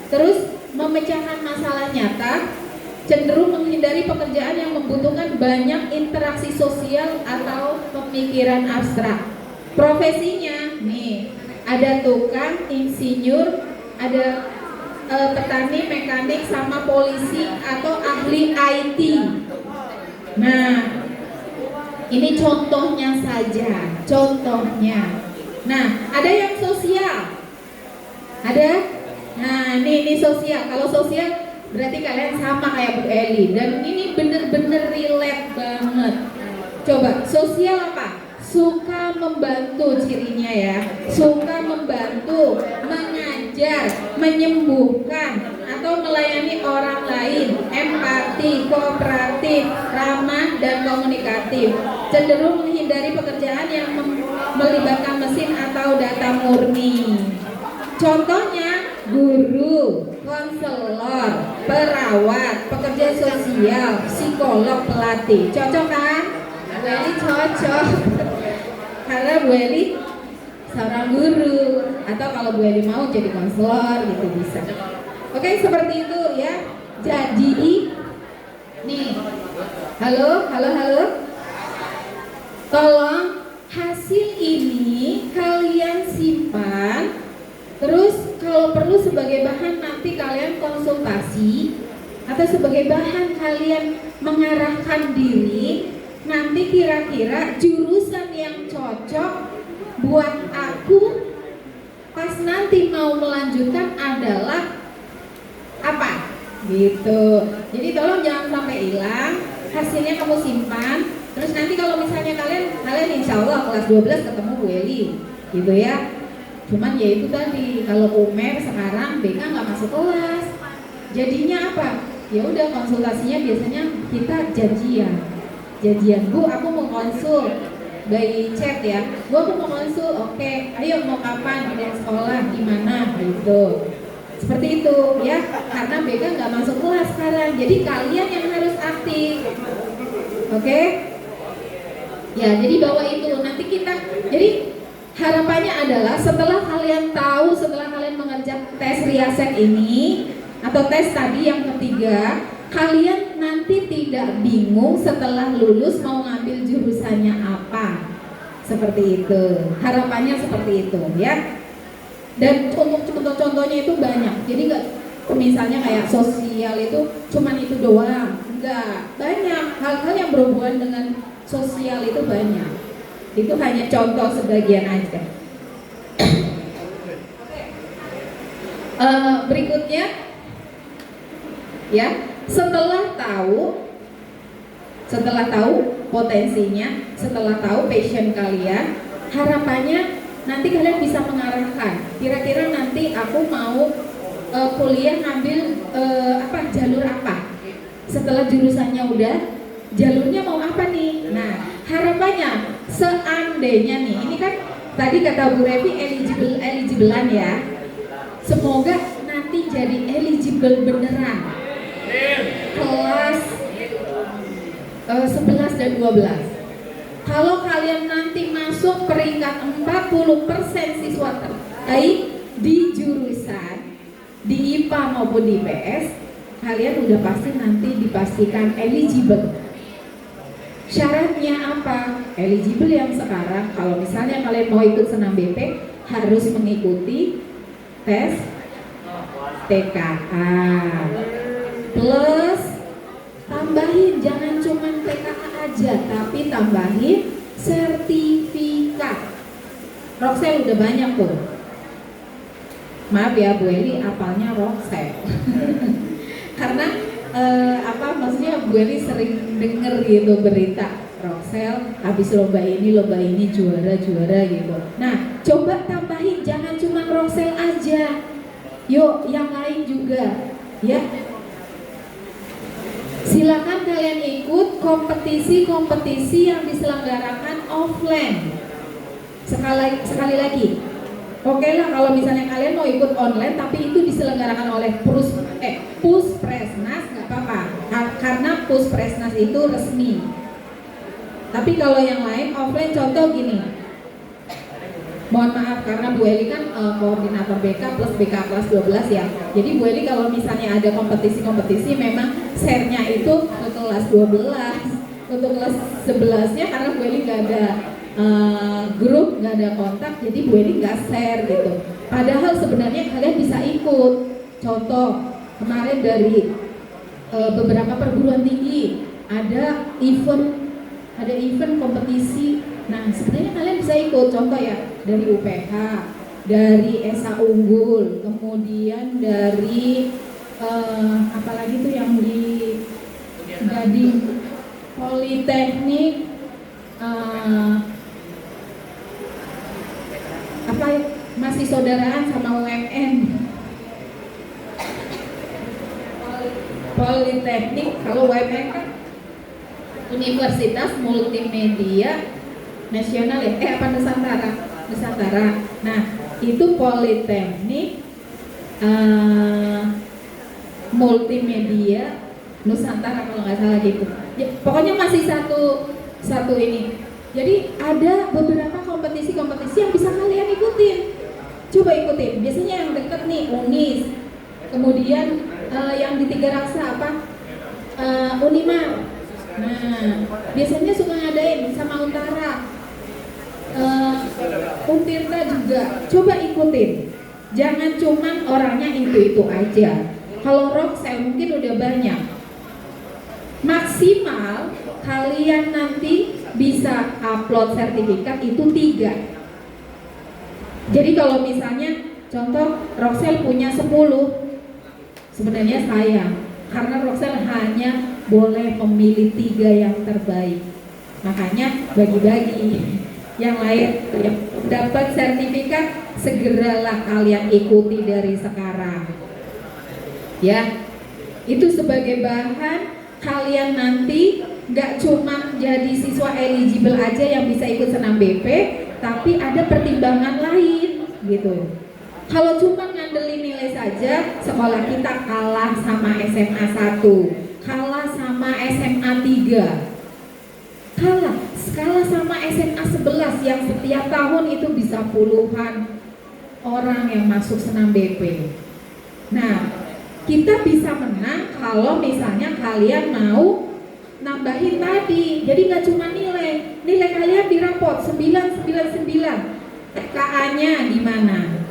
Terus memecahkan masalah nyata, cenderung menghindari pekerjaan yang membutuhkan banyak interaksi sosial atau pemikiran abstrak. Profesinya, nih, ada tukang, insinyur, ada petani, mekanik, sama polisi atau ahli IT. Nah, ini contohnya saja, contohnya. Nah, ada yang sosial, ada. Nah, ini sosial. Kalau sosial berarti kalian sama kayak Bu Eli dan ini bener-bener relate banget. Coba sosial apa? Suka membantu cirinya ya. Suka membantu, mengajar, menyembuhkan atau melayani orang lain, empati, kooperatif, ramah dan komunikatif. Cenderung menghindari pekerjaan yang melibatkan mesin atau data murni. Contohnya guru, konselor, perawat, pekerja sosial, psikolog, pelatih. Cocok kan? Bu Eli cocok. Karena Bu Eli seorang guru, atau kalau Bu Eli mau jadi konselor gitu bisa. Oke, seperti itu ya. Jadi nih, halo. Tolong hasil ini kalian simpan. Terus kalau perlu sebagai bahan nanti kalian konsultasi atau sebagai bahan kalian mengarahkan diri. Nanti kira-kira jurusan yang cocok buat aku pas nanti mau melanjutkan adalah apa? Gitu. Jadi tolong jangan sampai hilang. Hasilnya kamu simpan. Terus nanti kalau misalnya kalian insya Allah kelas 12 ketemu Bu Eli, gitu ya. Cuman ya itu tadi, kalau Umer sekarang BK nggak masuk kelas, jadinya apa? Ya udah konsultasinya biasanya kita janjian. Bu, aku mau konsul by chat ya. Bu, aku mau konsul, oke. Ayo mau kapan? Di sekolah gimana? Gitu. Seperti itu ya, karena BK nggak masuk kelas sekarang. Jadi kalian yang harus aktif, oke? Ya, jadi bawa itu. Nanti kita, jadi harapannya adalah setelah kalian tahu, setelah kalian mengerjakan tes riaset ini atau tes tadi yang ketiga, kalian nanti tidak bingung setelah lulus mau ngambil jurusannya apa. Seperti itu. Harapannya seperti itu ya. Dan untuk contoh-contohnya itu banyak. Jadi nggak, misalnya kayak sosial itu cuman itu doang. Enggak, banyak hal-hal yang berhubungan dengan sosial itu banyak. Itu hanya contoh sebagian aja. Berikutnya, ya, setelah tahu potensinya, setelah tahu passion kalian, harapannya nanti kalian bisa mengarahkan. Kira-kira nanti aku mau kuliah ngambil jalur apa? Setelah jurusannya udah, jalurnya mau apa nih? Nah, harapannya seandainya nih, ini kan tadi kata Bu Revi eligibelan ya. Semoga nanti jadi eligible beneran. Kelas 11 dan 12. Kalau kalian nanti masuk peringkat 40% siswa terbaik di jurusan, di IPA maupun di IPS, kalian udah pasti nanti dipastikan eligible. Syaratnya apa? Eligible yang sekarang, kalau misalnya kalian mau ikut senam BP, harus mengikuti tes TKA plus tambahin, jangan cuma TKA aja, tapi tambahin sertifikat. Roksel udah banyak tuh. Maaf ya Bu Eli, apalnya Roksel. Karena maksudnya Bu Eli sering denger gitu berita Roksel habis lomba ini juara gitu. Nah, coba tambahin, jangan cuma Roksel aja. Yuk, yang lain juga, ya. Silakan kalian ikut kompetisi-kompetisi yang diselenggarakan offline. Sekali lagi, oke lah kalau misalnya kalian mau ikut online tapi itu diselenggarakan oleh Puspresnas, nggak apa-apa, karena Puspresnas itu resmi. Tapi kalau yang lain offline, contoh gini. Mohon maaf karena Bu Eli kan koordinator BK plus BK kelas 12 ya. Jadi Bu Eli kalau misalnya ada kompetisi-kompetisi memang share-nya itu ke kelas 12. Untuk kelas 11-nya karena Bu Eli nggak ada grup, nggak ada kontak, jadi Bu Eli nggak share gitu. Padahal sebenarnya kalian bisa ikut. Contoh kemarin dari beberapa perguruan tinggi ada event kompetisi. Nah, sebenarnya kalian bisa ikut, contoh ya, dari UPH, dari Esa Unggul, kemudian dari apalagi tuh yang di Gading Politeknik, masih saudaraan sama UMN. Politeknik, kalau UMN kan Universitas Multimedia Nasional ya, Nusantara. Nah, itu Politeknik Multimedia Nusantara kalau nggak salah gitu. Ya, pokoknya masih satu ini. Jadi ada beberapa kompetisi-kompetisi yang bisa kalian ikutin. Coba ikutin. Biasanya yang deket nih Unis. Kemudian yang di Tiga Raksa Unimar. Nah, biasanya suka ngadain sama Untara. Untirta juga, coba ikutin. Jangan cuman orangnya itu aja. Kalau Roksel mungkin udah banyak. Maksimal kalian nanti bisa upload sertifikat itu 3. Jadi kalau misalnya contoh Roksel punya 10, sebenarnya sayang karena Roksel hanya boleh memilih 3 yang terbaik. Makanya bagi-bagi. Yang lain yang dapat sertifikat, segeralah kalian ikuti dari sekarang. Ya, itu sebagai bahan kalian nanti nggak cuma jadi siswa eligible aja yang bisa ikut senam BP, tapi ada pertimbangan lain gitu. Kalau cuma ngandelin nilai saja, sekolah kita kalah sama SMA 1, kalah sama SMA 3, kalah sama SMA 11 yang setiap tahun itu bisa puluhan orang yang masuk senam BP. Nah, kita bisa menang kalau misalnya kalian mau nambahin tadi. Jadi nggak cuma nilai kalian di rapot 999, TKA-nya di mana?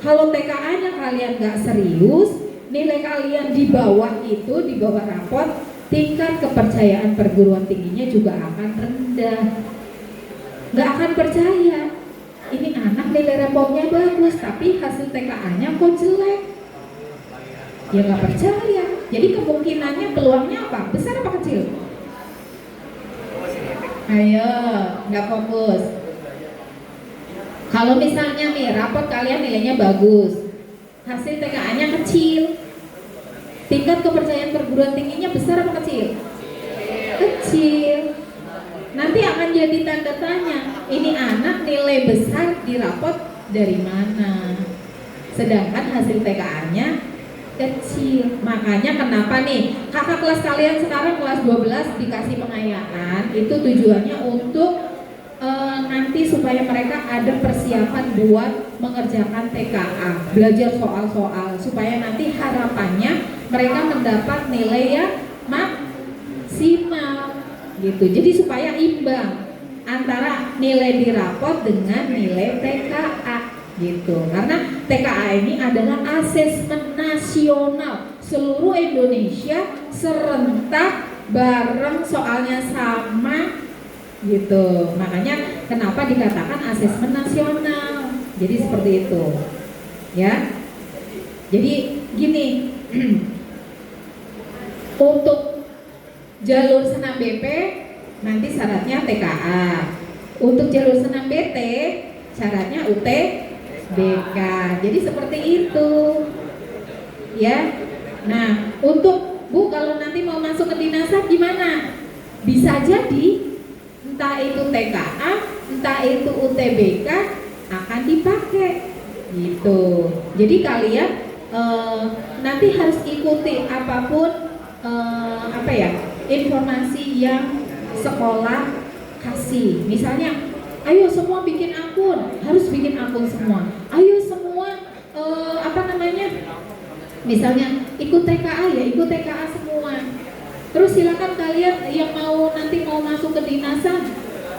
Kalau TKA-nya kalian nggak serius, nilai kalian di bawah itu, di bawah rapot, tingkat kepercayaan perguruan tingginya juga akan rendah. Nggak akan percaya. Ini anak nilai rapotnya bagus, tapi hasil TKA-nya kok jelek. Ya nggak percaya. Jadi kemungkinannya, peluangnya apa? Besar apa kecil? Ayo, nggak fokus. Kalau misalnya nih rapot kalian nilainya bagus, hasil TKA-nya kecil, tingkat kepercayaan perguruan tingginya besar apa kecil? Kecil. Nanti akan jadi tanda tanya, ini anak nilai besar di rapot dari mana? Sedangkan hasil TKA-nya kecil. Makanya kenapa nih kakak kelas kalian sekarang kelas 12 dikasih pengayaan, itu tujuannya untuk nanti supaya mereka ada persiapan buat mengerjakan TKA, belajar soal-soal, supaya nanti harapannya mereka mendapat nilai yang maksimal gitu. Jadi supaya imbang antara nilai di rapot dengan nilai TKA gitu. Karena TKA ini adalah asesmen nasional seluruh Indonesia serentak bareng, soalnya sama gitu. Makanya kenapa dikatakan asesmen nasional. Jadi seperti itu. Ya. Jadi gini. Untuk jalur senam BP nanti syaratnya TKA. Untuk jalur senam BT syaratnya UTBK. Jadi seperti itu. Ya. Nah, untuk Bu kalau nanti mau masuk ke dinasan gimana? Bisa jadi entah itu TKA, entah itu UTBK akan dipakai gitu. Jadi kalian nanti harus ikuti apapun informasi yang sekolah kasih. Misalnya, ayo semua bikin akun, harus bikin akun semua. Ayo semua misalnya ikut TKA ya, ikut TKA semua. Terus silakan kalian yang nanti mau masuk ke dinasan,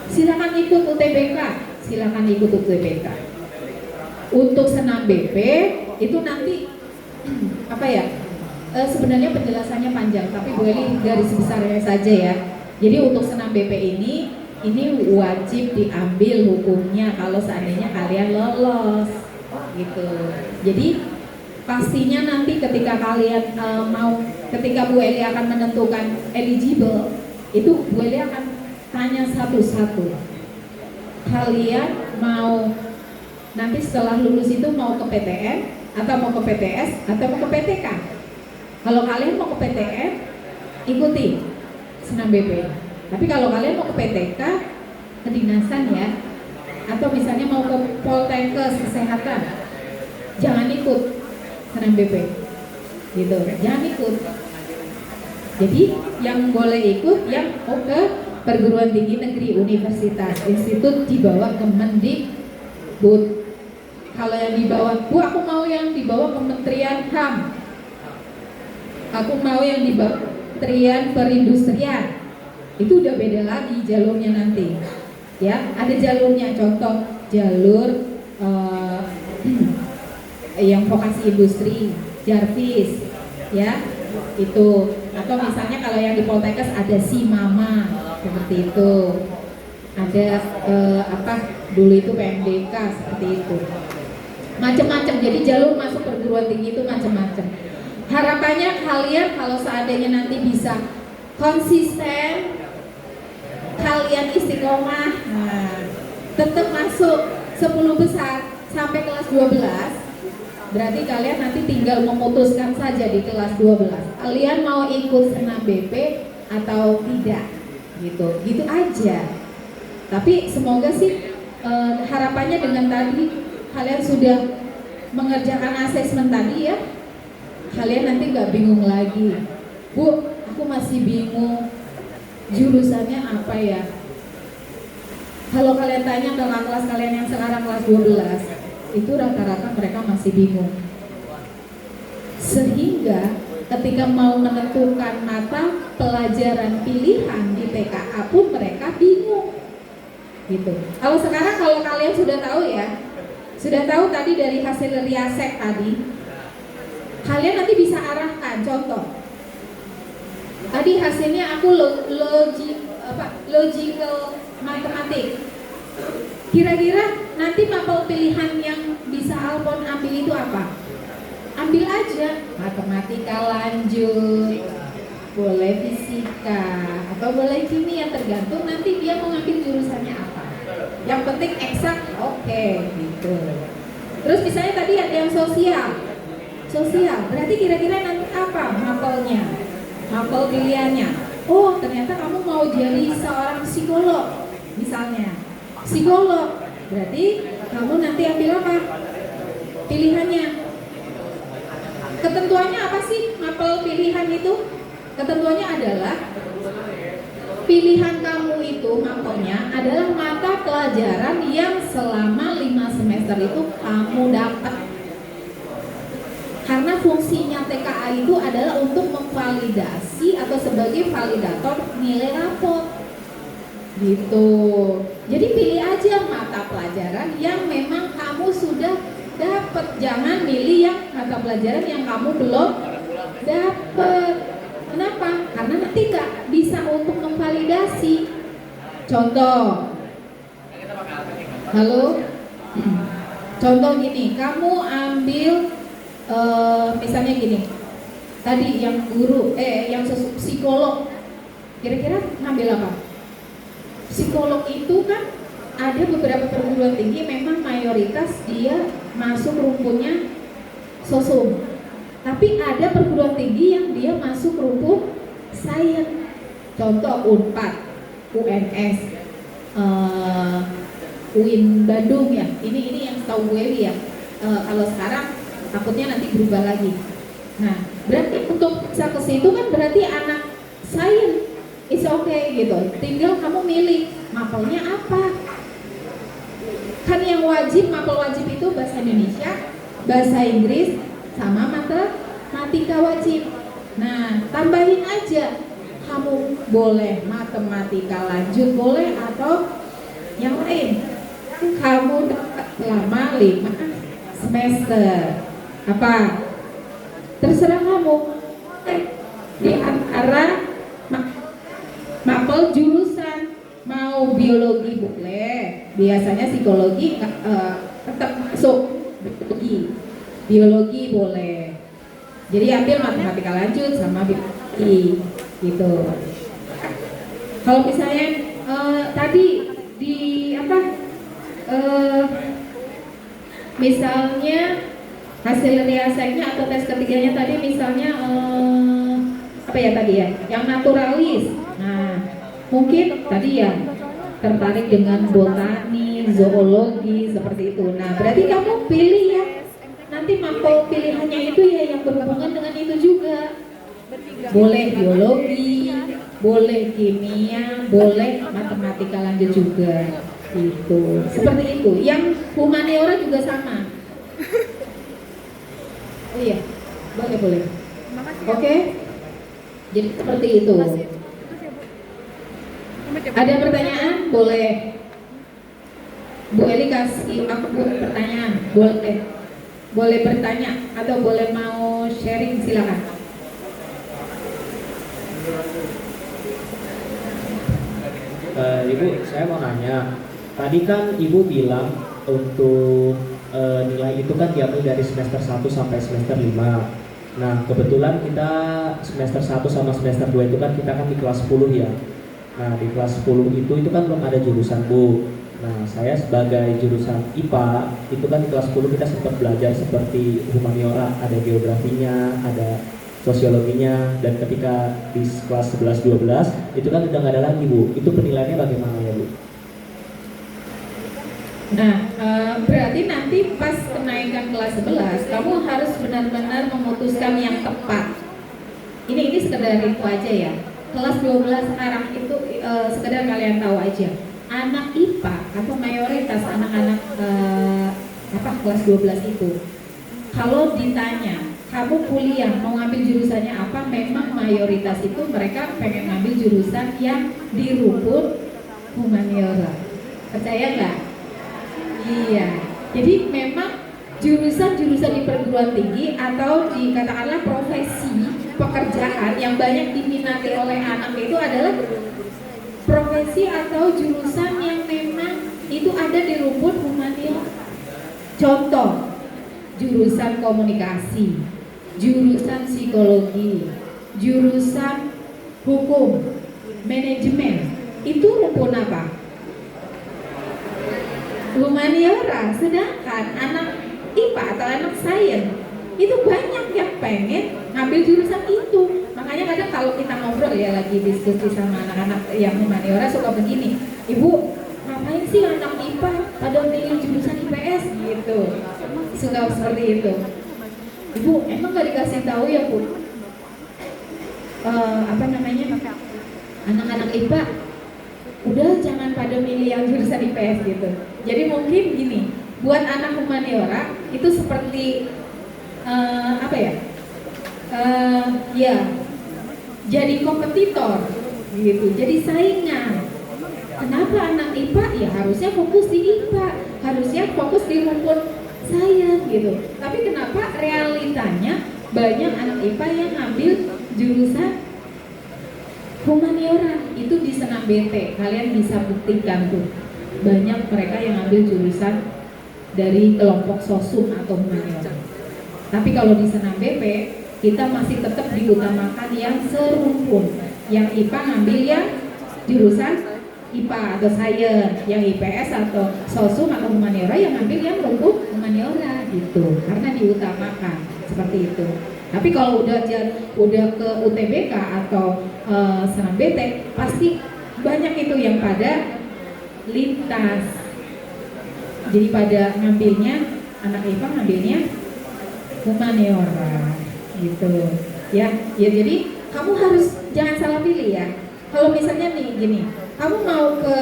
silakan ikut UTBK, silakan ikut UTBK. Untuk senam BP itu nanti sebenarnya penjelasannya panjang, tapi boleh garis besarnya saja ya. Jadi untuk senam BP ini wajib diambil hukumnya kalau seandainya kalian lolos, gitu. Jadi pastinya nanti ketika kalian ketika Bu Eli akan menentukan eligible, itu Bu Eli akan tanya satu-satu. Kalian mau nanti setelah lulus itu mau ke PTN atau mau ke PTS atau mau ke PTK? Kalau kalian mau ke PTN, ikuti senam BP. Tapi kalau kalian mau ke PTK, kedinasan ya, atau misalnya mau ke Poltekkes kesehatan, jangan ikut senam BP, gitu. Jangan ikut. Jadi yang boleh ikut yang mau ke perguruan tinggi negeri, universitas, institut di bawah Kemendikbud. Kalau yang di bawah, Bu aku mau yang di bawah Kementerian HAM, aku mau yang di bawah Kementerian Perindustrian, itu udah beda lagi jalurnya nanti. Ya, ada jalurnya, contoh jalur yang vokasi industri, Jarvis, ya itu. Atau misalnya kalau yang di Poltekkes ada Simama, seperti itu. Ada dulu itu PMDK, seperti itu. Macam-macam. Jadi jalur masuk perguruan tinggi itu macam-macam. Harapannya kalian kalau seandainya nanti bisa konsisten, kalian istiqomah, nah, tetap masuk 10 besar sampai kelas 12, berarti kalian nanti tinggal memutuskan saja di kelas 12 kalian mau ikut senam BP atau tidak, gitu aja. Tapi semoga sih harapannya dengan tadi kalian sudah mengerjakan asesmen tadi ya, kalian nanti nggak bingung lagi, Bu, aku masih bingung jurusannya apa ya. Kalau kalian tanya ke kelas kalian yang sekarang kelas 12, itu rata-rata mereka masih bingung. Sehingga ketika mau menentukan mata pelajaran pilihan di PKA pun mereka bingung. Gitu. Kalau sekarang kalau kalian sudah tahu ya, sudah tahu tadi dari hasil riasek tadi, kalian nanti bisa arahkan. Contoh, tadi hasilnya aku logical matematik. Kira-kira nanti mapel pilihan yang bisa Alpon ambil itu apa? Ambil aja matematika lanjut, boleh fisika, atau boleh kimia, tergantung nanti dia mau ngambil jurusannya apa. Yang penting eksak, oke, gitu. Terus misalnya tadi ada yang sosial, berarti kira-kira nanti apa mapelnya, mapel pilihannya? Oh, ternyata kamu mau jadi seorang psikolog, misalnya. Psikolog, berarti kamu nanti ambil apa? Pilihannya. Ketentuannya apa sih mapel pilihan itu? Ketentuannya adalah pilihan kamu itu mapelnya adalah mata pelajaran yang selama 5 semester itu kamu dapat. Karena fungsinya TKA itu adalah untuk memvalidasi atau sebagai validator nilai rapor. Gitu. Jadi pilih aja mata pelajaran yang memang kamu sudah dapat. Jangan milih yang mata pelajaran yang kamu belum dapat. Kenapa? Karena nanti nggak bisa untuk memvalidasi. Contoh, halo, contoh gini, kamu ambil misalnya gini, tadi yang guru, yang psikolog, kira-kira ngambil apa? Psikolog itu kan ada beberapa perguruan tinggi memang mayoritas dia masuk rumpunnya sosum. Tapi ada perguruan tinggi yang dia masuk rumpun sains. Contoh Unpad, UNS, UIN Bandung ya. Ini yang setahu gue ya. Kalau sekarang takutnya nanti berubah lagi. Nah, berarti untuk bisa ke situ kan berarti anak sains. It's okay gitu. Tinggal kamu milih mapelnya apa. Kan yang wajib, mapel wajib itu bahasa Indonesia, bahasa Inggris, sama matematika wajib. Nah, tambahin aja. Kamu boleh matematika lanjut, boleh, atau yang lain. Kamu dapat selama 5 semester. Apa? Terserah kamu. Di antara mapel jurusan, mau biologi boleh, biasanya psikologi tetap masuk biologi boleh. Jadi ambil matematika lanjut sama biologi gitu. Kalau misalnya tadi di apa? Misalnya hasil riaseknya atau tes ketiganya tadi misalnya apa ya tadi ya? Yang naturalis. Nah, mungkin tadi ya tertarik dengan botani, zoologi seperti itu. Nah, berarti kamu pilih ya. Nanti mapel pilihannya itu ya yang berhubungan dengan itu juga. Boleh biologi, boleh kimia, boleh matematika lanjut juga. Gitu. Seperti itu. Yang humaniora juga sama. Oh iya, boleh. Oke. Jadi seperti itu. Ada pertanyaan? Boleh. Bu Eli kasih aku pertanyaan. Boleh bertanya atau boleh mau sharing, silakan. Ibu, saya mau nanya. Tadi kan Ibu bilang untuk nilai itu kan diambil dari semester 1 sampai semester 5. Nah, kebetulan kita semester 1 sama semester 2 itu kan kita kan di kelas 10 ya. Nah di kelas 10 itu kan belum ada jurusan Bu. Nah saya sebagai jurusan IPA itu kan di kelas 10 kita sempat belajar seperti humaniora, ada geografinya, ada sosiologinya, dan ketika di kelas 11-12 itu kan udah nggak ada lagi Bu. Itu penilaiannya bagaimana ya Bu? Nah, berarti nanti pas kenaikan kelas 11 kamu harus benar-benar memutuskan yang tepat. Ini sekedar itu aja ya. Kelas 12 sekarang itu sekedar kalian tahu aja. Anak IPA atau mayoritas anak-anak kelas 12 itu, kalau ditanya kamu kuliah mau ngambil jurusannya apa, memang mayoritas itu mereka pengen ngambil jurusan yang di rumput humaniora. Percaya nggak? Iya. Jadi memang jurusan-jurusan di perguruan tinggi atau di katakanlah profesi pekerjaan yang banyak diminati oleh anak itu adalah profesi atau jurusan yang memang itu ada di rumput humaniora. Contoh, jurusan komunikasi, jurusan psikologi, jurusan hukum, manajemen, itu rumput apa? Humaniora. Sedangkan anak IPA atau anak sains itu banyak yang pengen ngambil jurusan itu. Makanya kadang kalau kita ngobrol ya, lagi diskusi sama anak-anak yang humaniora suka begini, Ibu ngapain sih anak IPA pada milih jurusan IPS gitu, suka seperti itu. Ibu emang gak dikasih tahu ya Bu, anak-anak IPA udah jangan pada milih yang jurusan IPS gitu. Jadi mungkin gini, buat anak humaniora itu seperti jadi kompetitor gitu, jadi saingan. Kenapa anak IPA? Ya harusnya fokus di IPA, harusnya fokus di rumput sains gitu. Tapi kenapa realitanya banyak anak IPA yang ngambil jurusan humaniora? Itu di senam BT, kalian bisa buktikan tuh. Banyak mereka yang ngambil jurusan dari kelompok sosum atau humaniora. Tapi kalau di senam BP, kita masih tetap diutamakan yang serumpun. Yang IPA ngambil yang jurusan IPA atau sains, yang IPS atau sosum atau humaniora yang ngambil yang rumput humaniora gitu. Karena diutamakan seperti itu. Tapi kalau udah ke UTBK atau senam BT, pasti banyak itu yang pada lintas. Jadi pada ngambilnya, anak IPA ngambilnya humaniora gitu ya. Jadi kamu harus jangan salah pilih ya. Kalau misalnya nih gini, kamu mau ke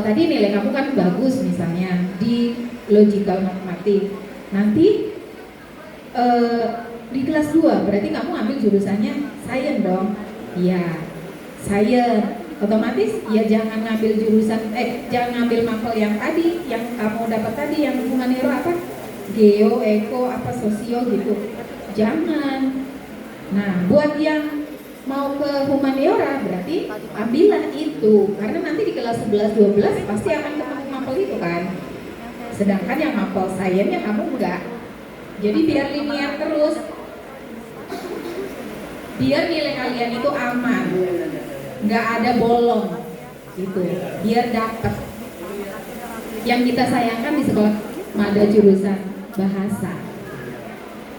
tadi nilai kamu kan bagus misalnya di logical matematik, nanti di kelas 2 berarti kamu ambil jurusannya sains dong. Iya, sains. Otomatis ya jangan ngambil jurusan jangan ngambil mapel yang tadi, yang kamu dapat tadi, yang humaniora apa? Geo, eko, apa sosio gitu. Jangan. Nah, buat yang mau ke humaniora berarti ambillah itu, karena nanti di kelas 11-12 pasti akan ketemu mapel itu kan. Sedangkan yang mapel sainsnya kamu enggak. Jadi biar linear terus. Biar nilai kalian itu aman. Enggak ada bolong. Gitu. Biar dapat. Yang kita sayangkan di sekolah ada jurusan bahasa.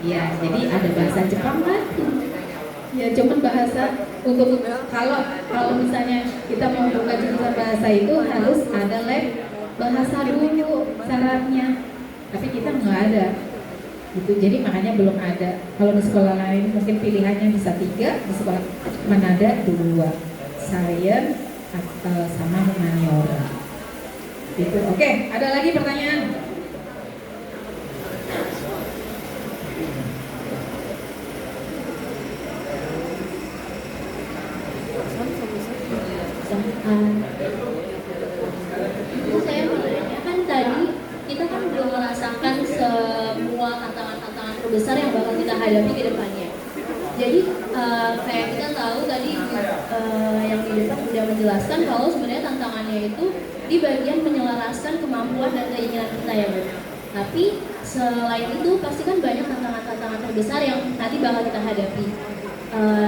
Ya, jadi ada bahasa Jepang kan? Ya, cuman bahasa untuk kalau misalnya kita mau buka jurusan bahasa itu harus ada les bahasa dulu syaratnya. Tapi kita nggak ada. Gitu. Jadi makanya belum ada. Kalau di sekolah lain mungkin pilihannya bisa 3, di sekolah Manada 2. Sains sama humaniora. Gitu. Oke, ada lagi pertanyaan? Itu saya mau nanya, kan tadi kita kan belum merasakan semua tantangan-tantangan terbesar yang bakal kita hadapi ke depannya. Jadi kayak kita tahu tadi yang di depan sudah menjelaskan kalau sebenarnya tantangannya itu di bagian menyelaraskan kemampuan dan keinginan kita ya Bu. Tapi selain itu pasti kan banyak tantangan-tantangan terbesar yang nanti bakal kita hadapi.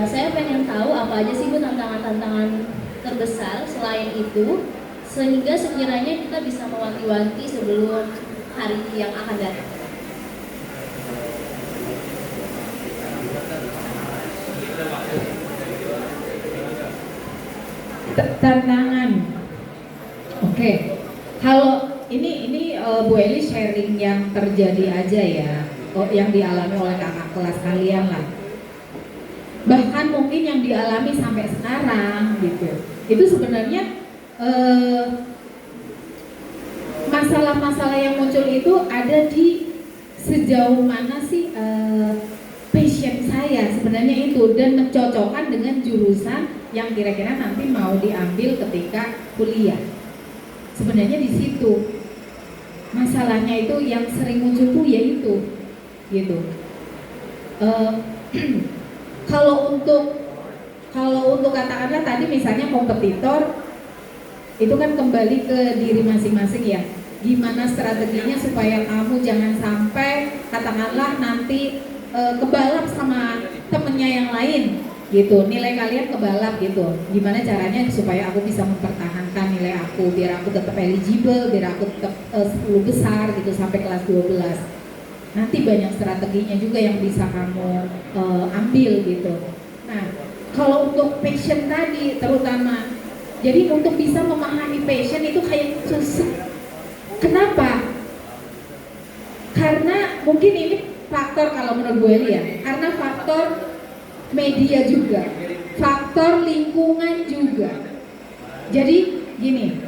Saya pengen tahu apa aja sih Bu tantangan-tantangan terbesar selain itu, sehingga sekiranya kita bisa mewanti-wanti sebelum hari yang akan datang. Tantangan. Oke. Kalau ini Bu Eli sharing yang terjadi aja ya, yang dialami oleh kakak kelas kalian lah. Bahkan mungkin yang dialami sampai sekarang gitu. Itu sebenarnya masalah-masalah yang muncul itu ada di sejauh mana sih passion saya sebenarnya itu, dan mencocokkan dengan jurusan yang kira-kira nanti mau diambil ketika kuliah. Sebenarnya di situ masalahnya itu yang sering muncul tuh yaitu gitu. Kalau untuk katakanlah tadi misalnya kompetitor itu kan kembali ke diri masing-masing ya. Gimana strateginya supaya kamu jangan sampai katakanlah nanti kebalap sama temennya yang lain gitu, nilai kalian kebalap gitu. Gimana caranya supaya aku bisa mempertahankan nilai aku biar aku tetap eligible, biar aku tetap 10 besar gitu sampai kelas 12. Nanti banyak strateginya juga yang bisa kamu ambil gitu. Nah, kalau untuk passion tadi terutama, jadi untuk bisa memahami passion itu kayak susah. Kenapa? Karena mungkin ini faktor, kalau menurut Bu Eli ya, karena faktor media juga, faktor lingkungan juga. Jadi gini,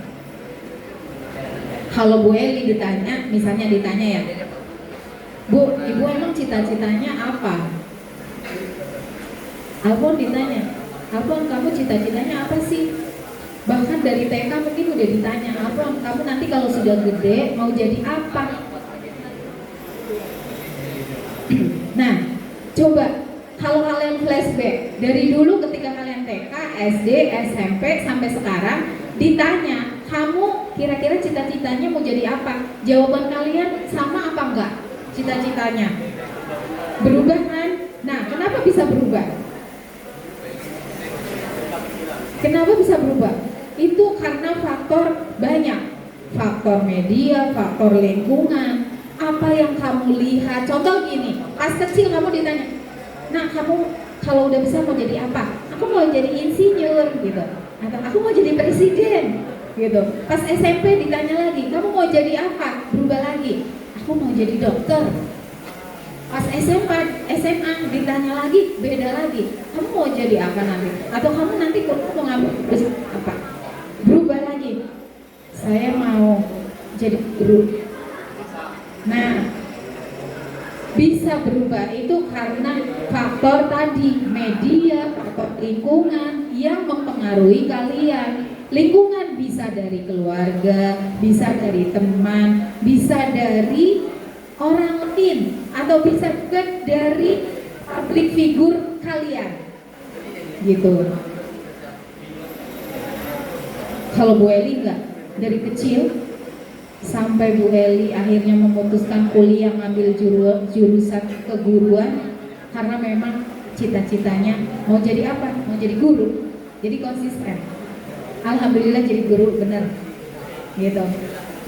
kalau Bu Eli ditanya, misalnya ditanya ya, Bu, Ibu emang cita-citanya apa? Alpon ditanya, Alpon kamu cita-citanya apa sih? Bahkan dari TK mungkin udah ditanya, Alpon kamu nanti kalau sudah gede mau jadi apa? Nah, coba kalau kalian flashback dari dulu ketika kalian TK, SD, SMP sampai sekarang ditanya, kamu kira-kira cita-citanya mau jadi apa? Jawaban kalian sama apa enggak? Cita-citanya berubah kan? Nah, kenapa bisa berubah? Kenapa bisa berubah? Itu karena faktor banyak, faktor media, faktor lingkungan, apa yang kamu lihat. Contoh gini, pas kecil kamu ditanya, nah kamu kalau udah besar mau jadi apa? Aku mau jadi insinyur gitu, atau aku mau jadi presiden gitu. Pas SMP ditanya lagi, kamu mau jadi apa? Berubah lagi, aku mau jadi dokter. Pas SMA ditanya lagi, beda lagi, kamu mau jadi apa nanti? Atau kamu nanti mau ngambil apa? Berubah lagi, saya mau jadi guru. Nah, bisa berubah itu karena faktor tadi, media, faktor lingkungan yang mempengaruhi kalian. Lingkungan bisa dari keluarga, bisa dari teman, bisa dari orang lain, atau bisa juga dari public figure kalian gitu. Kalau Bu Eli enggak, dari kecil sampai Bu Eli akhirnya memutuskan kuliah ngambil jurusan keguruan karena memang cita-citanya mau jadi apa? Mau jadi guru. Jadi konsisten. Alhamdulillah jadi guru bener gitu.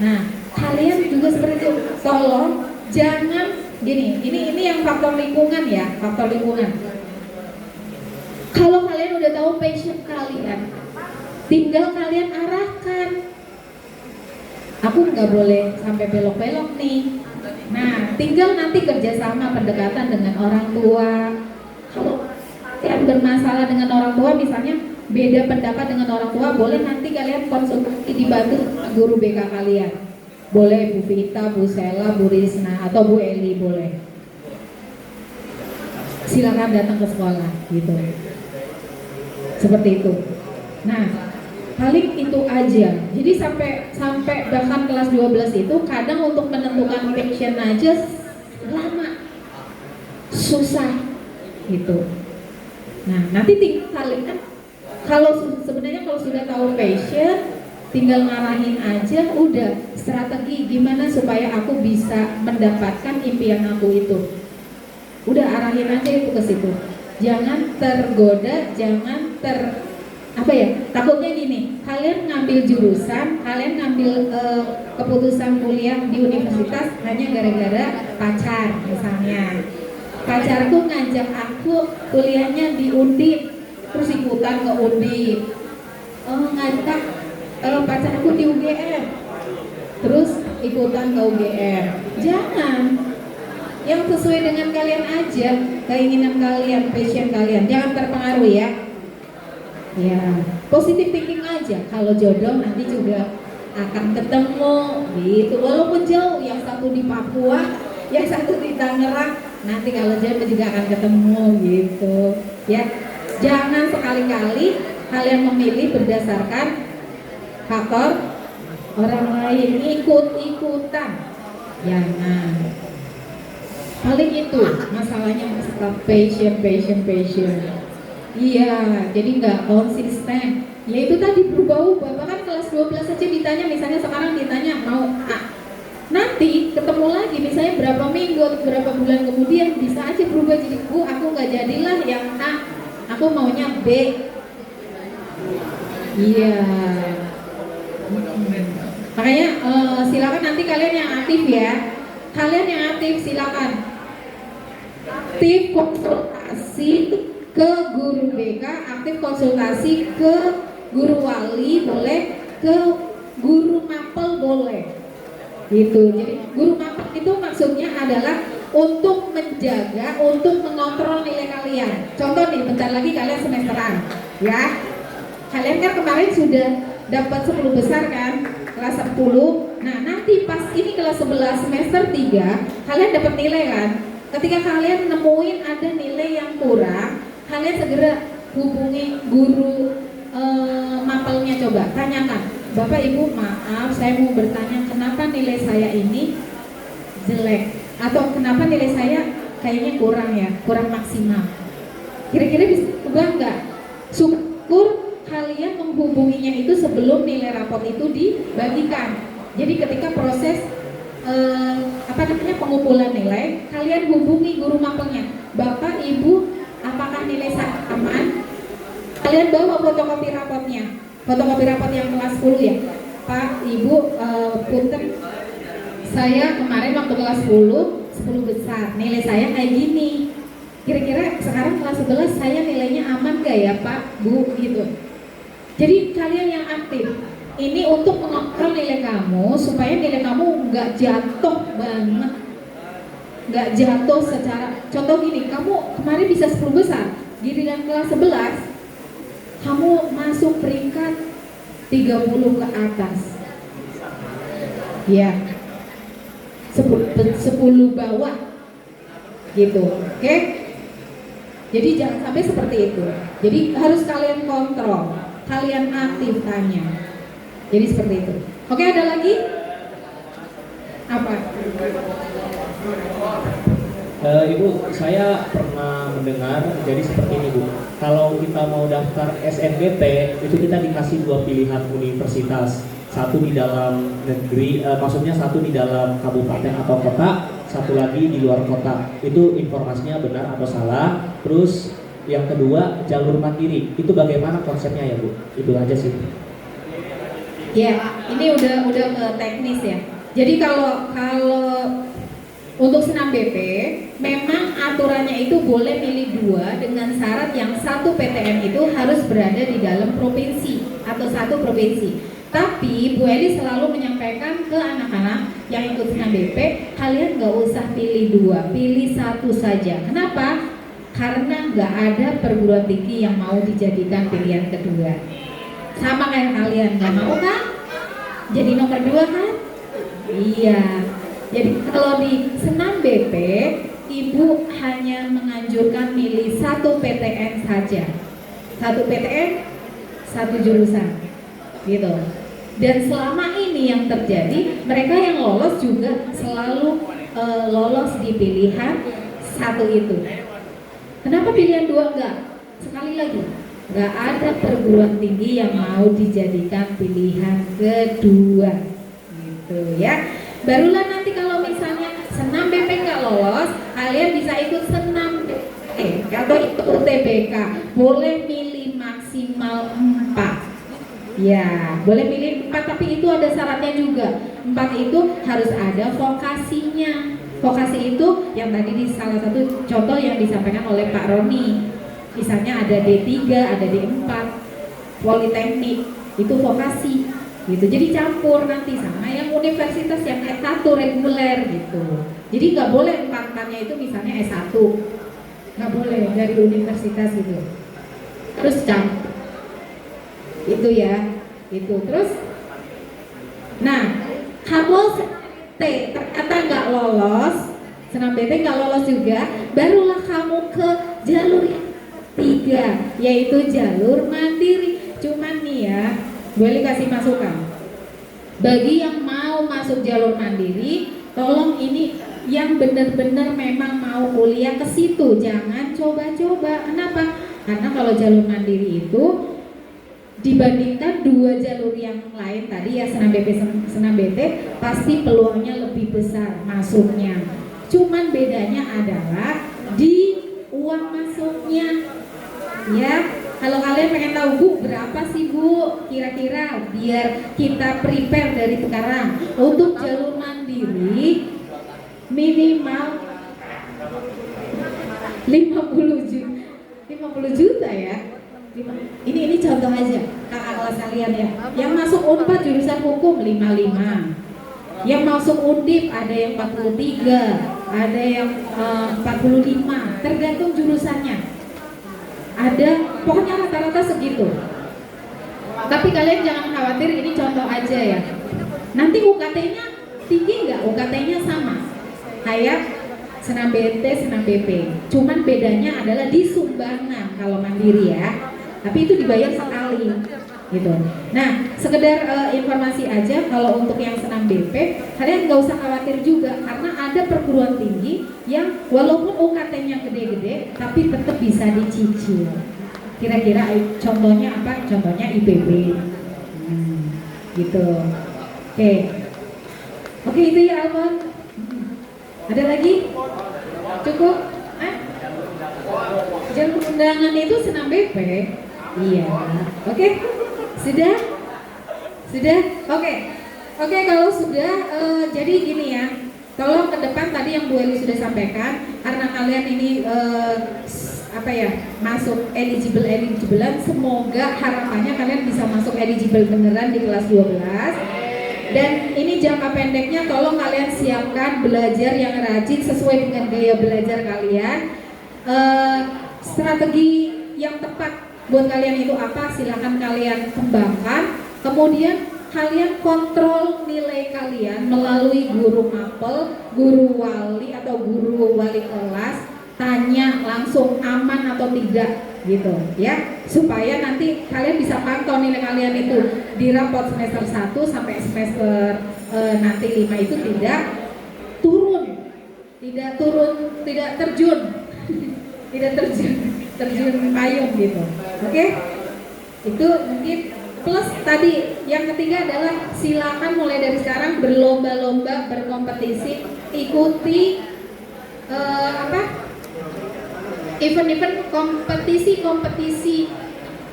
Nah, kalian juga seperti itu. Tolong jangan gini, ini yang faktor lingkungan ya, faktor lingkungan. Kalau kalian udah tahu passion kalian, tinggal kalian arahkan. Aku nggak boleh sampai belok-belok nih. Nah, tinggal nanti kerjasama pendekatan dengan orang tua. Kalau kalian bermasalah dengan orang tua, misalnya beda pendapat dengan orang tua, boleh nanti kalian konsultasi dibantu guru BK kalian. Boleh Bu Vita, Bu Sela, Bu Risna, atau Bu Eli boleh. Silakan datang ke sekolah gitu. Seperti itu. Nah, paling itu aja. Jadi sampai bahkan kelas 12 itu kadang untuk menentukan passion aja lama, susah gitu. Nah, nanti tinggal kalian sebenarnya kalau sudah tahu passion, tinggal ngarahin aja, udah strategi gimana supaya aku bisa mendapatkan impian aku itu. Udah arahin aja itu ke situ. jangan tergoda, jangan takutnya gini, kalian ngambil jurusan, kalian ngambil keputusan kuliah di universitas hanya gara-gara pacar misalnya. Pacarku ngajak aku kuliahnya di Undip, terus ikutan ke Undip. Ngajak pacarku di UGM, terus ikutan ke UGM. Jangan, yang sesuai dengan kalian aja, keinginan kalian, passion kalian, jangan terpengaruh ya. Ya, positive thinking aja. Kalau jodoh nanti juga akan ketemu gitu. Walaupun jauh, yang satu di Papua, yang satu di Tangerang, nanti kalau jodoh juga akan ketemu gitu. Ya, jangan sekali-kali kalian memilih berdasarkan faktor orang lain, ikut-ikutan. Jangan. Paling itu masalahnya masalah passion. Iya, jadi nggak konsisten. Ya itu tadi berubah-ubah. Bahkan kelas 12 saja ditanya, misalnya sekarang ditanya mau A, nanti ketemu lagi misalnya berapa minggu atau berapa bulan kemudian bisa aja berubah jadi Bu, aku nggak jadilah yang A, aku maunya B. Iya. Makanya silakan nanti kalian yang aktif ya. Kalian yang aktif silakan. Aktif konsultasi ke guru BK, aktif konsultasi ke guru wali boleh, ke guru mapel boleh. Gitu. Jadi guru mapel itu maksudnya adalah untuk menjaga, untuk mengontrol nilai kalian. Contoh nih, bentar lagi kalian semesteran, ya. Kalian kan kemarin sudah dapat 10 besar kan, kelas 10. Nah, nanti pas ini kelas 11 semester 3, kalian dapat nilai kan. Ketika kalian nemuin ada nilai yang kurang, kalian segera hubungi guru mapelnya, coba tanyakan, Bapak Ibu maaf saya mau bertanya kenapa nilai saya ini jelek, atau kenapa nilai saya kayaknya kurang ya, kurang maksimal. Kira-kira bisa ubah nggak? Syukur kalian menghubunginya itu sebelum nilai rapot itu dibagikan. Jadi ketika proses pengumpulan nilai, kalian hubungi guru mapelnya, Bapak Ibu apakah nilai saya aman? Kalian bawa fotokopi rapotnya, fotokopi rapot yang kelas 10 ya, Pak Ibu punten, saya kemarin waktu kelas 10 besar, nilai saya kayak gini. Kira-kira sekarang kelas 11 saya nilainya aman gak ya Pak, Bu, gitu. Jadi kalian yang aktif, ini untuk mengontrol nilai kamu supaya nilai kamu nggak jatuh banget, nggak jatuh secara, contoh gini, kamu kemarin bisa 10 besar, giliran kelas 11 kamu masuk peringkat 30 ke atas, ya 10 bawah gitu, oke? Jadi jangan sampai seperti itu. Jadi harus kalian kontrol, kalian aktif tanya. Jadi seperti itu. Oke, ada lagi? Apa? Ibu, saya pernah mendengar jadi seperti ini Bu. Kalau kita mau daftar SNBP itu kita dikasih 2 pilihan universitas. Satu di dalam negeri, maksudnya satu di dalam kabupaten atau kota, satu lagi di luar kota. Itu informasinya benar atau salah? Terus yang kedua jalur mandiri. Itu bagaimana konsepnya ya Bu? Itu aja sih. Ya, ini udah ke teknis ya. Jadi kalau untuk senam BP, memang aturannya itu boleh milih 2 dengan syarat yang satu PTN itu harus berada di dalam provinsi atau satu provinsi. Tapi Bu Eli selalu menyampaikan ke anak-anak yang ikut senam BP, kalian nggak usah pilih 2, pilih 1 saja. Kenapa? Karena nggak ada perguruan tinggi yang mau dijadikan pilihan kedua. Sama kayak kalian, nggak mau kan? Jadi nomor 2 kan? Iya. Jadi kalau di senam BP, Ibu hanya menganjurkan milih 1 PTN saja. 1 PTN, 1 jurusan. Gitu. Dan selama ini yang terjadi, mereka yang lolos juga selalu lolos di pilihan 1 itu. Kenapa pilihan 2 enggak? Sekali lagi, nggak ada perguruan tinggi yang mau dijadikan pilihan kedua, gitu ya. Barulah nanti kalau misalnya senam BP nggak lolos, kalian bisa ikut senam BP. atau ikut UTBK, boleh milih maksimal 4. Ya, boleh milih 4, tapi itu ada syaratnya juga. 4 itu harus ada vokasinya. Vokasi itu yang tadi di salah satu contoh yang disampaikan oleh Pak Roni. Misalnya ada D3, ada D4, politeknik, itu vokasi gitu. Jadi campur nanti sama yang universitas yang S1 reguler gitu. Jadi nggak boleh 4-4-nya itu misalnya S1, nggak boleh dari universitas gitu. Terus campur itu ya, itu terus. Nah, kalau T ternyata nggak lolos, senam BT nggak lolos juga, barulah kamu ke jalur yang 3, yaitu jalur mandiri. Cuman nih ya, boleh kasih masukan. Bagi yang mau masuk jalur mandiri, tolong ini yang benar-benar memang mau kuliah ke situ, jangan coba-coba. Kenapa? Karena kalau jalur mandiri itu dibandingkan 2 jalur yang lain tadi ya, senam BP, senam BT, pasti peluangnya lebih besar masuknya. Cuman bedanya adalah di uang masuknya. Ya, kalau kalian pengen tahu Bu, berapa sih Bu kira-kira biar kita prepare dari sekarang untuk jalur mandiri minimal 50 juta ya. Ini contoh aja kakak kelas kalian ya. Yang masuk Unpad jurusan hukum 55. Yang masuk Undip ada yang 43, ada yang 45, tergantung jurusannya. Ada, pokoknya rata-rata segitu. Tapi kalian jangan khawatir, ini contoh aja ya. Nanti UKT-nya tinggi nggak? UKT-nya sama kayak senam BT, senam BP. Cuman bedanya adalah di sumbangan kalau mandiri ya. Tapi itu dibayar sekali gitu. Nah, sekedar informasi aja, kalau untuk yang senam BP kalian nggak usah khawatir juga, karena ada perguruan tinggi yang walaupun UKT-nya gede-gede tapi tetap bisa dicicil. Kira-kira contohnya apa? Contohnya IPB gitu. Oke, itu ya Alfon. Ada lagi? Cukup? Jalur undangan itu senam BP. Iya. Oke. Sudah? Oke, kalau sudah jadi gini ya. Tolong ke depan tadi yang Bu Eli sudah sampaikan, karena kalian ini masuk eligible-an, semoga harapannya kalian bisa masuk eligible beneran di kelas 12. Dan ini jangka pendeknya tolong kalian siapkan belajar yang rajin sesuai dengan gaya belajar kalian. Strategi yang tepat buat kalian itu apa? Silahkan kalian kembangkan. Kemudian kalian kontrol nilai kalian melalui guru mapel, guru wali atau guru wali kelas. Tanya langsung aman atau tidak gitu ya, supaya nanti kalian bisa pantau nilai kalian itu di rapot semester 1 sampai semester nanti 5 itu tidak terjun terjun payung gitu. Oke? Itu mungkin. Plus tadi yang ketiga adalah silakan mulai dari sekarang berlomba-lomba, berkompetisi, ikuti event-event kompetisi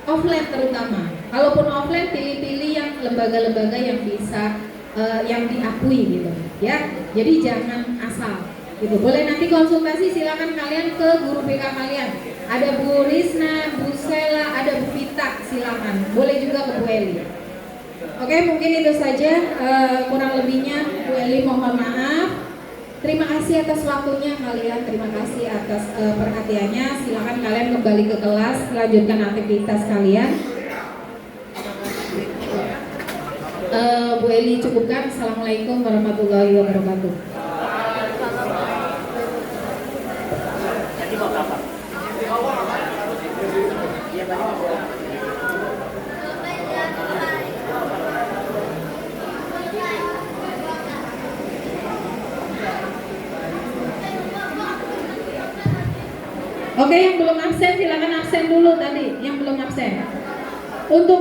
offline terutama. Kalaupun offline, pilih-pilih yang lembaga-lembaga yang bisa yang diakui gitu ya. Jadi jangan asal gitu. Boleh nanti konsultasi, silakan kalian ke guru BK kalian. Ada Bu Risna, Bu Sela, ada Bu Vita, silakan. Boleh juga ke Bu Eli. Oke, mungkin itu saja, kurang lebihnya Bu Eli mohon maaf. Terima kasih atas waktunya kalian, terima kasih atas perhatiannya. Silakan kalian kembali ke kelas, lanjutkan aktivitas kalian. Bu Eli cukupkan. Assalamualaikum warahmatullahi wabarakatuh. Oke, yang belum absen silakan absen dulu tadi, yang belum absen. Untuk